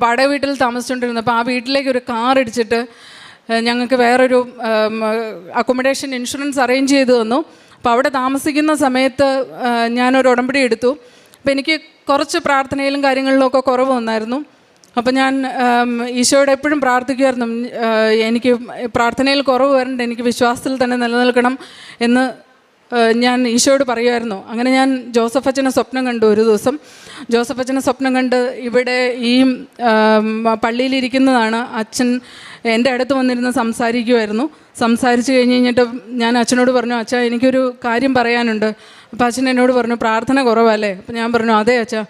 വാടക വീട്ടിൽ താമസിച്ചുകൊണ്ടിരുന്നപ്പോൾ ആ വീട്ടിലേക്ക് ഒരു കാർ ഇടിച്ചിട്ട് ഞങ്ങൾക്ക് വേറൊരു അക്കോമഡേഷൻ ഇൻഷുറൻസ് അറേഞ്ച് ചെയ്ത് തന്നു. അപ്പോൾ അവിടെ താമസിക്കുന്ന സമയത്ത് ഞാനൊരു ഉടമ്പടി എടുത്തു. അപ്പോൾ എനിക്ക് കുറച്ച് പ്രാർത്ഥനയിലും കാര്യങ്ങളിലും ഒക്കെ കുറവ് വന്നായിരുന്നു. അപ്പോൾ ഞാൻ ഈശോയോട് എപ്പോഴും പ്രാർത്ഥിക്കുമായിരുന്നു, എനിക്ക് പ്രാർത്ഥനയിൽ കുറവ് വരണ്ട, എനിക്ക് വിശ്വാസത്തിൽ തന്നെ നിലനിൽക്കണം എന്ന് ഞാൻ ഈശോയോട് പറയുമായിരുന്നു. അങ്ങനെ ഞാൻ ജോസഫ് അച്ഛനെ സ്വപ്നം കണ്ടു. ഒരു ദിവസം ജോസഫ് അച്ഛനെ സ്വപ്നം കണ്ട് ഇവിടെ ഈ പള്ളിയിലിരിക്കുന്നതാണ് അച്ഛൻ എൻ്റെ അടുത്ത് വന്നിരുന്ന് സംസാരിച്ച് കഴിഞ്ഞിട്ട് ഞാൻ അച്ഛനോട് പറഞ്ഞു, അച്ഛാ എനിക്കൊരു കാര്യം പറയാനുണ്ട്. അപ്പോൾ അച്ഛൻ എന്നോട് പറഞ്ഞു പ്രാർത്ഥന കുറവല്ലേ? അപ്പോൾ ഞാൻ പറഞ്ഞു അതെ അച്ഛാ,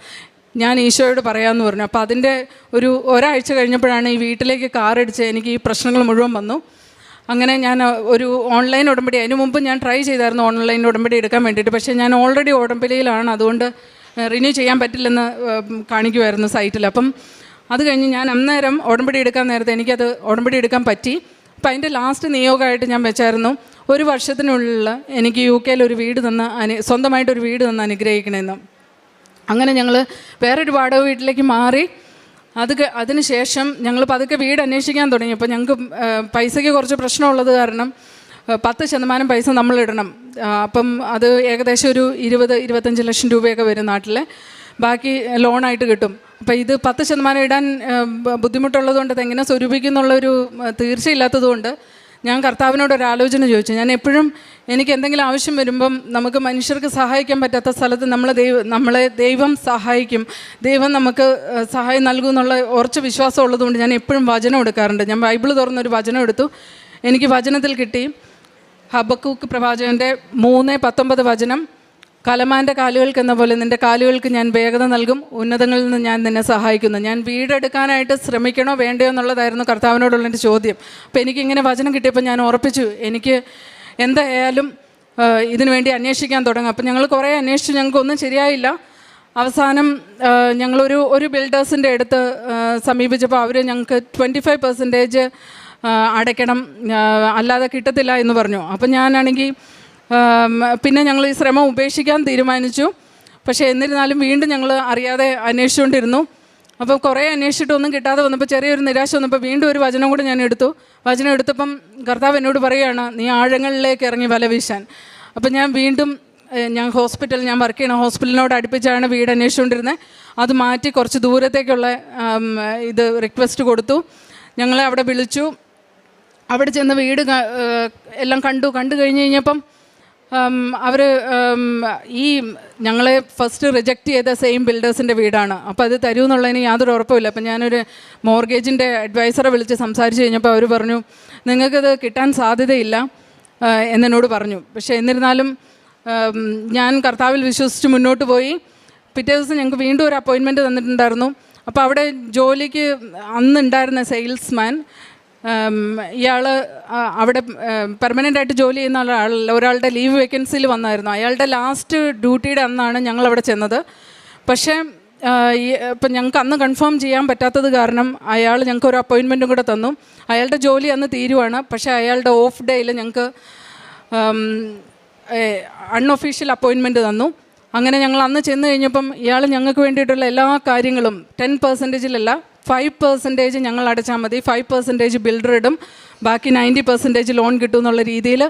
ഞാൻ ഈശോയോട് പറയാമെന്ന് പറഞ്ഞു. അപ്പോൾ അതിൻ്റെ ഒരാഴ്ച കഴിഞ്ഞപ്പോഴാണ് ഈ വീട്ടിലേക്ക് കാറടിച്ച് എനിക്ക് ഈ പ്രശ്നങ്ങൾ മുഴുവൻ വന്നു. അങ്ങനെ ഞാൻ ഒരു ഓൺലൈൻ ഉടമ്പടി, അതിന് മുമ്പ് ഞാൻ ട്രൈ ചെയ്തായിരുന്നു ഓൺലൈൻ ഉടമ്പടി എടുക്കാൻ വേണ്ടിയിട്ട്. പക്ഷേ ഞാൻ ഓൾറെഡി ഉടമ്പടിയിലാണ്, അതുകൊണ്ട് റിന്യൂ ചെയ്യാൻ പറ്റില്ലെന്ന് കാണിക്കുമായിരുന്നു സൈറ്റിൽ. അപ്പം അത് കഴിഞ്ഞ് ഞാൻ അന്നേരം ഉടമ്പടി എടുക്കാൻ നേരത്തെ എനിക്കത് ഉടമ്പടി എടുക്കാൻ പറ്റി. അപ്പം അതിൻ്റെ ലാസ്റ്റ് നിയോഗമായിട്ട് ഞാൻ വെച്ചായിരുന്നു 1 വർഷത്തിനുള്ളിൽ എനിക്ക് UK ഒരു വീട് തന്ന് സ്വന്തമായിട്ടൊരു വീട് തന്ന് അനുഗ്രഹിക്കണമെന്ന്. അങ്ങനെ ഞങ്ങൾ വേറൊരു വാടക വീട്ടിലേക്ക് മാറി. അതിന് ശേഷം ഞങ്ങൾ പതുക്കെ വീട് അന്വേഷിക്കാൻ തുടങ്ങി. അപ്പോൾ ഞങ്ങൾക്ക് പൈസയ്ക്ക് കുറച്ച് പ്രശ്നമുള്ളത് കാരണം 10% പൈസ നമ്മളിടണം. അപ്പം അത് ഏകദേശം ഒരു 20-25 ലക്ഷം രൂപയൊക്കെ വരും നാട്ടിലെ, ബാക്കി ലോണായിട്ട് കിട്ടും. അപ്പോൾ ഇത് 10% ഇടാൻ ബുദ്ധിമുട്ടുള്ളതുകൊണ്ട് അതെങ്ങനെ സ്വരൂപിക്കുന്നുള്ളൊരു തീർച്ചയില്ലാത്തതുകൊണ്ട് ഞാൻ കർത്താവിനോട് ഒരു ആലോചന ചോദിച്ചു. ഞാൻ എപ്പോഴും എനിക്ക് എന്തെങ്കിലും ആവശ്യം വരുമ്പം നമുക്ക് മനുഷ്യർക്ക് സഹായിക്കാൻ പറ്റാത്ത സ്ഥലത്ത് നമ്മളെ ദൈവം സഹായിക്കും, ദൈവം നമുക്ക് സഹായം നൽകും എന്നുള്ള ഉറച്ച വിശ്വാസം ഉള്ളതുകൊണ്ട് ഞാൻ എപ്പോഴും വചനം എടുക്കാറുണ്ട്. ഞാൻ ബൈബിൾ തുറന്നൊരു വചനം എടുത്തു. എനിക്ക് വചനത്തിൽ കിട്ടി ഹബക്കൂക്ക് പ്രവാചകൻ്റെ 3:19 വചനം, കലമാൻ്റെ കാലുകൾക്ക് എന്ന പോലെ നിൻ്റെ കാലുകൾക്ക് ഞാൻ വേഗത നൽകും, ഉന്നതങ്ങളിൽ നിന്ന് ഞാൻ നിന്നെ സഹായിക്കുന്നു. ഞാൻ വീടെടുക്കാനായിട്ട് ശ്രമിക്കണോ വേണ്ടയോ എന്നുള്ളതായിരുന്നു കർത്താവിനോടുള്ള എൻ്റെ ചോദ്യം. അപ്പോൾ എനിക്കിങ്ങനെ വചനം കിട്ടിയപ്പോൾ ഞാൻ ഉറപ്പിച്ചു എനിക്ക് എന്തായാലും ഇതിനു വേണ്ടി അന്വേഷിക്കാൻ തുടങ്ങും. അപ്പം ഞങ്ങൾ കുറേ അന്വേഷിച്ചു, ഞങ്ങൾക്കൊന്നും ശരിയായില്ല. അവസാനം ഞങ്ങളൊരു ബിൽഡേഴ്സിൻ്റെ അടുത്ത് സമീപിച്ചപ്പോൾ അവർ ഞങ്ങൾക്ക് 25% അടയ്ക്കണം, അല്ലാതെ കിട്ടത്തില്ല എന്ന് പറഞ്ഞു. അപ്പം ഞാനാണെങ്കിൽ പിന്നെ ഞങ്ങൾ ഈ ശ്രമം ഉപേക്ഷിക്കാൻ തീരുമാനിച്ചു. പക്ഷേ എന്നിരുന്നാലും വീണ്ടും ഞങ്ങൾ അറിയാതെ അന്വേഷിച്ചുകൊണ്ടിരുന്നു. അപ്പോൾ കുറേ അന്വേഷിച്ചിട്ടൊന്നും കിട്ടാതെ വന്നപ്പോൾ ചെറിയൊരു നിരാശ വന്നപ്പോൾ വീണ്ടും ഒരു വചനം കൂടി ഞാൻ എടുത്തു. വചനം എടുത്തപ്പം കർത്താവ് എന്നോട് പറയുകയാണ്, നീ ആഴങ്ങളിലേക്ക് ഇറങ്ങി വല വീശാൻ. അപ്പം ഞാൻ വീണ്ടും ഞാൻ വർക്ക് ചെയ്യണ ഹോസ്പിറ്റലിനോട് അടുപ്പിച്ചാണ് വീട് അന്വേഷിച്ചുകൊണ്ടിരുന്നത്. അത് മാറ്റി കുറച്ച് ദൂരത്തേക്കുള്ള റിക്വസ്റ്റ് കൊടുത്തു. ഞങ്ങളെ അവിടെ വിളിച്ചു. അവിടെ ചെന്ന് വീട് എല്ലാം കണ്ടു കഴിഞ്ഞ് കഴിഞ്ഞപ്പം അവർ ഈ ഞങ്ങളെ ഫസ്റ്റ് റിജക്റ്റ് ചെയ്ത സെയിം ബിൽഡേഴ്സിൻ്റെ വീടാണ്. അപ്പോൾ അത് തരൂ എന്നുള്ളതിന് യാതൊരു ഉറപ്പുമില്ല. അപ്പം ഞാനൊരു മോർഗേജിൻ്റെ അഡ്വൈസറെ വിളിച്ച് സംസാരിച്ച് കഴിഞ്ഞപ്പോൾ അവർ പറഞ്ഞു നിങ്ങൾക്കത് കിട്ടാൻ സാധ്യതയില്ല എന്നോട് പറഞ്ഞു. പക്ഷേ എന്നിരുന്നാലും ഞാൻ കർത്താവിൽ വിശ്വസിച്ച് മുന്നോട്ട് പോയി. പിറ്റേ ദിവസം ഞങ്ങൾക്ക് വീണ്ടും ഒരു അപ്പോയിൻമെൻറ്റ് തന്നിട്ടുണ്ടായിരുന്നു. അപ്പോൾ അവിടെ ജോലിക്ക് അന്നുണ്ടായിരുന്ന സെയിൽസ്മാൻ, ഇയാൾ അവിടെ പെർമനൻ്റായിട്ട് ജോലി ചെയ്യുന്ന ഒരാളുടെ ലീവ് വേക്കൻസിയിൽ വന്നായിരുന്നു. അയാളുടെ ലാസ്റ്റ് ഡ്യൂട്ടിയുടെ അന്നാണ് ഞങ്ങളവിടെ ചെന്നത്. പക്ഷേ ഇപ്പം ഞങ്ങൾക്ക് അന്ന് കൺഫേം ചെയ്യാൻ പറ്റാത്തത് കാരണം അയാൾ ഞങ്ങൾക്ക് ഒരു അപ്പോയിൻമെൻറ്റും കൂടെ തന്നു. അയാളുടെ ജോലി അന്ന് തീരുവാണ്. പക്ഷേ അയാളുടെ ഓഫ് ഡേയിൽ ഞങ്ങൾക്ക് അൺഒഫീഷ്യൽ അപ്പോയിൻമെൻറ്റ് തന്നു. അങ്ങനെ ഞങ്ങൾ അന്ന് ചെന്ന് കഴിഞ്ഞപ്പം ഇയാൾ ഞങ്ങൾക്ക് വേണ്ടിയിട്ടുള്ള എല്ലാ കാര്യങ്ങളും 10%-ലല്ല 5% ഞങ്ങൾ അടച്ചാൽ മതി, 5% ബിൽഡർ ഇടും, ബാക്കി 90% ലോൺ കിട്ടും എന്നുള്ള രീതിയിൽ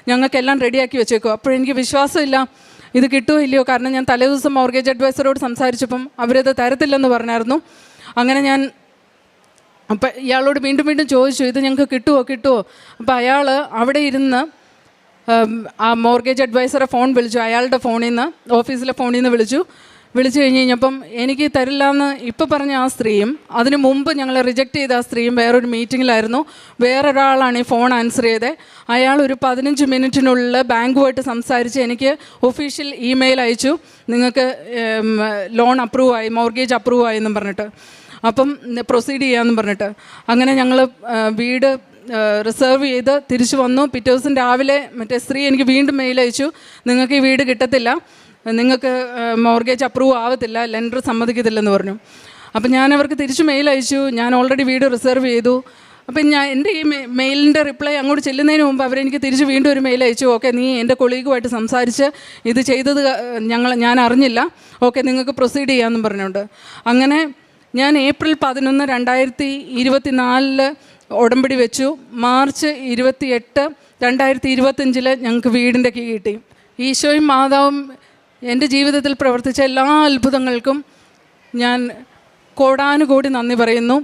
ഞങ്ങൾക്കെല്ലാം റെഡിയാക്കി വെച്ചേക്കും. അപ്പോഴെനിക്ക് വിശ്വാസമില്ല ഇത് കിട്ടുമോ ഇല്ലയോ. കാരണം ഞാൻ തലേദിവസം മോർഗേജ് അഡ്വൈസറോട് സംസാരിച്ചപ്പം അവരത് തരത്തില്ലെന്ന് പറഞ്ഞായിരുന്നു. അങ്ങനെ ഞാൻ അപ്പം ഇയാളോട് വീണ്ടും വീണ്ടും ചോദിച്ചു ഇത് ഞങ്ങൾക്ക് കിട്ടുമോ. അപ്പോൾ അയാൾ അവിടെ ഇരുന്ന് ആ മോർഗേജ് അഡ്വൈസറെ ഫോൺ വിളിച്ചു. അയാളുടെ ഫോണിൽ നിന്ന്, ഓഫീസിലെ ഫോണിൽ നിന്ന് വിളിച്ചു കഴിഞ്ഞ് കഴിഞ്ഞപ്പം എനിക്ക് തരില്ല എന്ന് ഇപ്പോൾ പറഞ്ഞ ആ സ്ത്രീയും അതിന് മുമ്പ് ഞങ്ങളെ റിജക്റ്റ് ചെയ്ത ആ സ്ത്രീയും വേറൊരു മീറ്റിങ്ങിലായിരുന്നു. വേറൊരാളാണ് ഈ ഫോൺ ആൻസർ ചെയ്തത്. അയാൾ ഒരു 15 മിനിറ്റിനുള്ളിൽ ബാങ്കുമായിട്ട് സംസാരിച്ച് എനിക്ക് ഒഫീഷ്യൽ ഇമെയിൽ അയച്ചു, നിങ്ങൾക്ക് ലോൺ അപ്രൂവ് ആയി, മോർഗേജ് അപ്രൂവ് ആയി എന്നും പറഞ്ഞിട്ട്, അപ്പം പ്രൊസീഡ് ചെയ്യാമെന്നും പറഞ്ഞിട്ട്. അങ്ങനെ ഞങ്ങൾ വീട് റിസർവ് ചെയ്ത് തിരിച്ചു വന്നു. പിറ്റേ ദിവസം രാവിലെ മറ്റേ സ്ത്രീ എനിക്ക് വീണ്ടും മെയിൽ അയച്ചു, നിങ്ങൾക്ക് ഈ വീട് കിട്ടത്തില്ല, നിങ്ങൾക്ക് മോർഗേജ് അപ്രൂവ് ആവത്തില്ല, ലെൻഡർ സമ്മതിക്കത്തില്ലെന്ന് പറഞ്ഞു. അപ്പം ഞാൻ അവർക്ക് തിരിച്ച് മെയിൽ അയച്ചു, ഞാൻ ഓൾറെഡി വീട് റിസർവ് ചെയ്തു. അപ്പം എൻ്റെ ഈ മെയിലിൻ്റെ റിപ്ലൈ അങ്ങോട്ട് ചെല്ലുന്നതിന് മുമ്പ് അവരെനിക്ക് തിരിച്ച് വീണ്ടും ഒരു മെയിൽ അയച്ചു, ഓക്കെ നീ എൻ്റെ കൊളീഗുമായിട്ട് സംസാരിച്ച് ഇത് ചെയ്തത് ഞാൻ അറിഞ്ഞില്ല, ഓക്കെ നിങ്ങൾക്ക് പ്രൊസീഡ് ചെയ്യാമെന്നും പറഞ്ഞുകൊണ്ട്. അങ്ങനെ ഞാൻ ഏപ്രിൽ 11, 2024 ഉടമ്പടി വെച്ചു. മാർച്ച് 28, 2025 ഞങ്ങൾക്ക് വീടിൻ്റെ കീ കിട്ടി. ഈശോയും മാതാവും എൻ്റെ ജീവിതത്തിൽ പ്രവർത്തിച്ച എല്ലാ അത്ഭുതങ്ങൾക്കും ഞാൻ കോടാനുകോടി നന്ദി പറയുന്നു.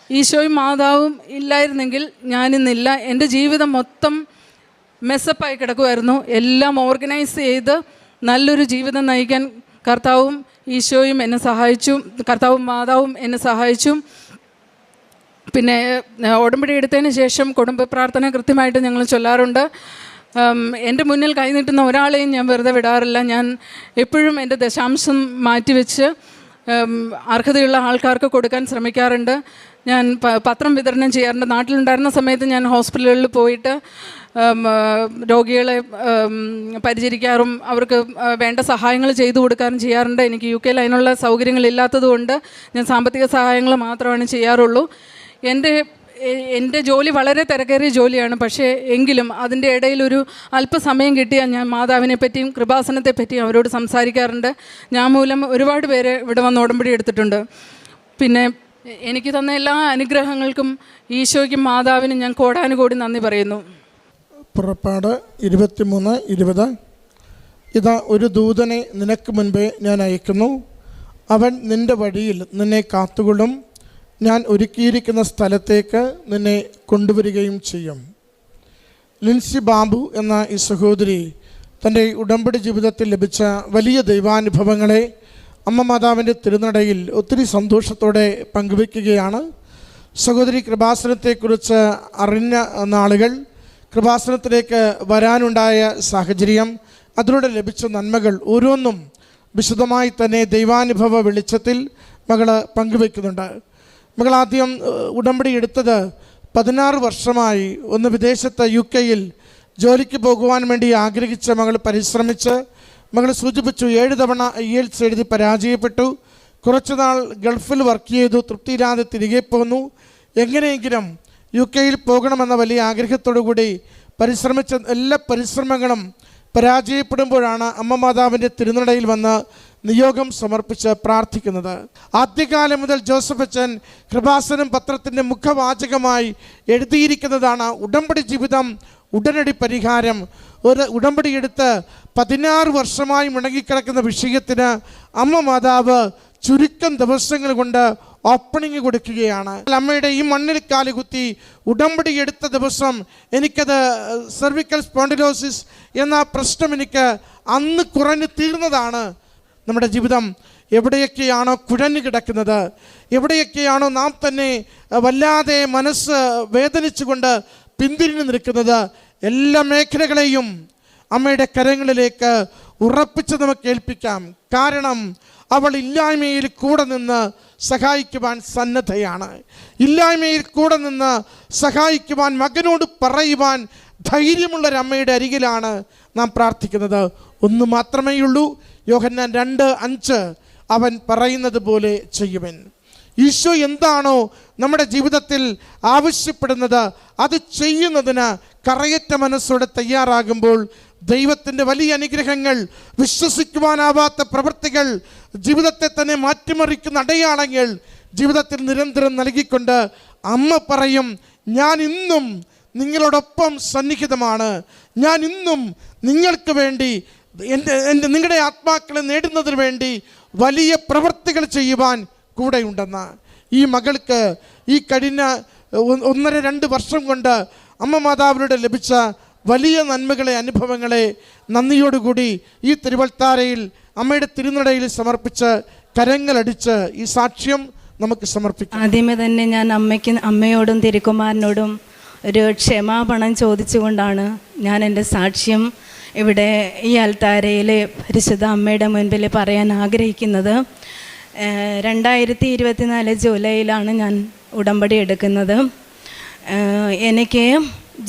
ഈശോയും മാതാവും ഇല്ലായിരുന്നെങ്കിൽ ഞാനിന്നില്ല. എൻ്റെ ജീവിതം മൊത്തം മെസ്സപ്പായി കിടക്കുമായിരുന്നു. എല്ലാം ഓർഗനൈസ് ചെയ്ത് നല്ലൊരു ജീവിതം നയിക്കാൻ കർത്താവും ഈശോയും എന്നെ സഹായിച്ചു, കർത്താവും മാതാവും എന്നെ സഹായിച്ചു. പിന്നെ ഉടമ്പടി എടുത്തതിന് ശേഷം കുടുംബ പ്രാർത്ഥന കൃത്യമായിട്ട് ഞങ്ങൾ ചൊല്ലാറുണ്ട്. എൻ്റെ മുന്നിൽ കൈനീട്ടുന്ന ഒരാളെയും ഞാൻ വെറുതെ വിടാറില്ല. ഞാൻ എപ്പോഴും എൻ്റെ ദശാംശം മാറ്റിവെച്ച് അർഹതയുള്ള ആൾക്കാർക്ക് കൊടുക്കാൻ ശ്രമിക്കാറുണ്ട്. ഞാൻ പത്രം വിതരണം ചെയ്യാറുണ്ട്. നാട്ടിലുണ്ടായിരുന്ന സമയത്ത് ഞാൻ ഹോസ്പിറ്റലുകളിൽ പോയിട്ട് രോഗികളെ പരിചരിക്കാറും അവർക്ക് വേണ്ട സഹായങ്ങൾ ചെയ്തു കൊടുക്കാനും ചെയ്യാറുണ്ട്. എനിക്ക് UK അതിനുള്ള സൗകര്യങ്ങളില്ലാത്തതുകൊണ്ട് ഞാൻ സാമ്പത്തിക സഹായങ്ങൾ മാത്രമാണ് ചെയ്യാറുള്ളൂ. എൻ്റെ ജോലി വളരെ തിരക്കേറിയ ജോലിയാണ്. പക്ഷേ എങ്കിലും അതിൻ്റെ ഇടയിലൊരു അല്പസമയം കിട്ടിയാൽ ഞാൻ മാതാവിനെ പറ്റിയും കൃപാസനത്തെ പറ്റിയും അവരോട് സംസാരിക്കാറുണ്ട്. ഞാൻ മൂലം ഒരുപാട് പേര് ഇവിടെ വന്ന് ഉടമ്പടി എടുത്തിട്ടുണ്ട്. പിന്നെ എനിക്ക് തന്ന എല്ലാ അനുഗ്രഹങ്ങൾക്കും ഈശോയ്ക്കും മാതാവിനും ഞാൻ കോടാനുകോടി നന്ദി പറയുന്നു. പുറപ്പാട് 23:20 ഇതാ ഒരു ദൂതനെ നിനക്ക് മുൻപേ ഞാൻ അയക്കുന്നു, അവൻ നിൻ്റെ വഴിയിൽ നിന്നെ കാത്തുകൊള്ളും, ഞാൻ ഒരുക്കിയിരിക്കുന്ന സ്ഥലത്തേക്ക് നിന്നെ കൊണ്ടുവരികയും ചെയ്യും. ലിൻസി ബാബു എന്ന ഈ സഹോദരി തൻ്റെ ഉടമ്പടി ജീവിതത്തിൽ ലഭിച്ച വലിയ ദൈവാനുഭവങ്ങളെ അമ്മ മാതാവിൻ്റെ തിരുനടയിൽ ഒത്തിരി സന്തോഷത്തോടെ പങ്കുവയ്ക്കുകയാണ്. സഹോദരി കൃപാസനത്തെക്കുറിച്ച് അറിഞ്ഞ നാളുകൾ, കൃപാസനത്തിലേക്ക് വരാനുണ്ടായ സാഹചര്യം, അതിലൂടെ ലഭിച്ച നന്മകൾ ഓരോന്നും വിശദമായി തന്നെ ദൈവാനുഭവ വെളിച്ചത്തിൽ മകൾ പങ്കുവയ്ക്കുന്നുണ്ട്. മകൾ ആദ്യം ഉടമ്പടി എടുത്തത് 16 വർഷമായി. ഒന്ന് വിദേശത്ത് UK ജോലിക്ക് പോകുവാൻ വേണ്ടി ആഗ്രഹിച്ച മകൾ പരിശ്രമിച്ച്, മകൾ സൂചിപ്പിച്ചു 7 തവണ IELTS എഴുതി പരാജയപ്പെട്ടു. കുറച്ചുനാൾ ഗൾഫിൽ വർക്ക് ചെയ്തു, തൃപ്തിയില്ലാതെ തിരികെ പോന്നു. എങ്ങനെയെങ്കിലും UK പോകണമെന്ന വലിയ ആഗ്രഹത്തോടു കൂടി പരിശ്രമിച്ച എല്ലാ പരിശ്രമങ്ങളും പരാജയപ്പെടുമ്പോഴാണ് അമ്മ മാതാവിൻ്റെ തിരുനടയിൽ വന്ന് നിയോഗം സമർപ്പിച്ച് പ്രാർത്ഥിക്കുന്നത്. ആദ്യകാലം മുതൽ ജോസഫ് അച്ഛൻ കൃപാസനം പത്രത്തിൻ്റെ മുഖവാചകമായി എഴുതിയിരിക്കുന്നതാണ് ഉടമ്പടി ജീവിതം ഉടനടി പരിഹാരം. ഒരു ഉടമ്പടി എടുത്ത് 16 വർഷമായി മുടങ്ങിക്കിടക്കുന്ന വിഷയത്തിന് അമ്മ മാതാവ് ചുരുക്കം ദിവസങ്ങൾ കൊണ്ട് ഓപ്പണിങ് കൊടുക്കുകയാണ്. അമ്മയുടെ ഈ മണ്ണിൽ കാലുകുത്തി ഉടമ്പടി എടുത്ത ദിവസം എനിക്കത് സെർവിക്കൽ സ്പോണ്ടിലോസിസ് എന്ന പ്രശ്നം എനിക്ക് അന്ന് കുറഞ്ഞു തീർന്നതാണ്. നമ്മുടെ ജീവിതം എവിടെയൊക്കെയാണോ കുഴഞ്ഞു കിടക്കുന്നത്, എവിടെയൊക്കെയാണോ നാം തന്നെ വല്ലാതെ മനസ്സ് വേദനിച്ചുകൊണ്ട് പിന്തിരിഞ്ഞു നിൽക്കുന്നത്, എല്ലാ മേഖലകളെയും അമ്മയുടെ കരങ്ങളിലേക്ക് ഉറപ്പിച്ച് നമുക്ക് ഏൽപ്പിക്കാം. കാരണം അവൾ ഇല്ലായ്മയിൽ കൂടെ നിന്ന് സഹായിക്കുവാൻ സന്നദ്ധയാണ്. ഇല്ലായ്മയിൽ കൂടെ നിന്ന് സഹായിക്കുവാൻ, മകനോട് പറയുവാൻ ധൈര്യമുള്ളൊരമ്മയുടെ അരികിലാണ് നാം പ്രാർത്ഥിക്കുന്നത്. ഒന്ന് മാത്രമേ ഉള്ളൂ, യോഹന്നാൻ 2:5, അവൻ പറയുന്നത് പോലെ ചെയ്യുവൻ. ഈശോ എന്താണോ നമ്മുടെ ജീവിതത്തിൽ ആവശ്യപ്പെടുന്നത് അത് ചെയ്യുന്നതിന് കറയറ്റ മനസ്സോടെ തയ്യാറാകുമ്പോൾ ദൈവത്തിൻ്റെ വലിയ അനുഗ്രഹങ്ങൾ, വിശ്വസിക്കുവാനാവാത്ത പ്രവൃത്തികൾ, ജീവിതത്തെ തന്നെ മാറ്റിമറിക്കുന്ന അടയാളങ്ങൾ ജീവിതത്തിൽ നിരന്തരം നൽകിക്കൊണ്ട് അമ്മ പറയും, ഞാൻ ഇന്നും നിങ്ങളോടൊപ്പം സന്നിഹിതമാണ്, ഞാൻ ഇന്നും നിങ്ങൾക്ക് വേണ്ടി നിങ്ങളുടെ ആത്മാക്കളെ നേടുന്നതിന് വേണ്ടി വലിയ പ്രവൃത്തികൾ ചെയ്യുവാൻ കൂടെയുണ്ടെന്ന്. ഈ മകൾക്ക് ഈ കഴിഞ്ഞ 1.5-2 വർഷം കൊണ്ട് അമ്മ മാതാവിലൂടെ ലഭിച്ച വലിയ നന്മകളെ, അനുഭവങ്ങളെ നന്ദിയോടുകൂടി ഈ തിരുവൾത്താരയിൽ അമ്മയുടെ തിരുനടയിൽ സമർപ്പിച്ച് കരങ്ങളടിച്ച് ഈ സാക്ഷ്യം നമുക്ക് സമർപ്പിക്കാം. ആദ്യമേ തന്നെ ഞാൻ അമ്മയോടും തിരുക്കുമാരനോടും ഒരു ക്ഷമാപണം ചോദിച്ചുകൊണ്ടാണ് ഞാൻ എൻ്റെ സാക്ഷ്യം ഇവിടെ ഈ അൽത്താരയിലെ പരിശുദ്ധ അമ്മയുടെ മുൻപിൽ പറയാൻ ആഗ്രഹിക്കുന്നത്. 2024 ജൂലൈയിലാണ് ഞാൻ ഉടമ്പടി എടുക്കുന്നത്. എനിക്ക്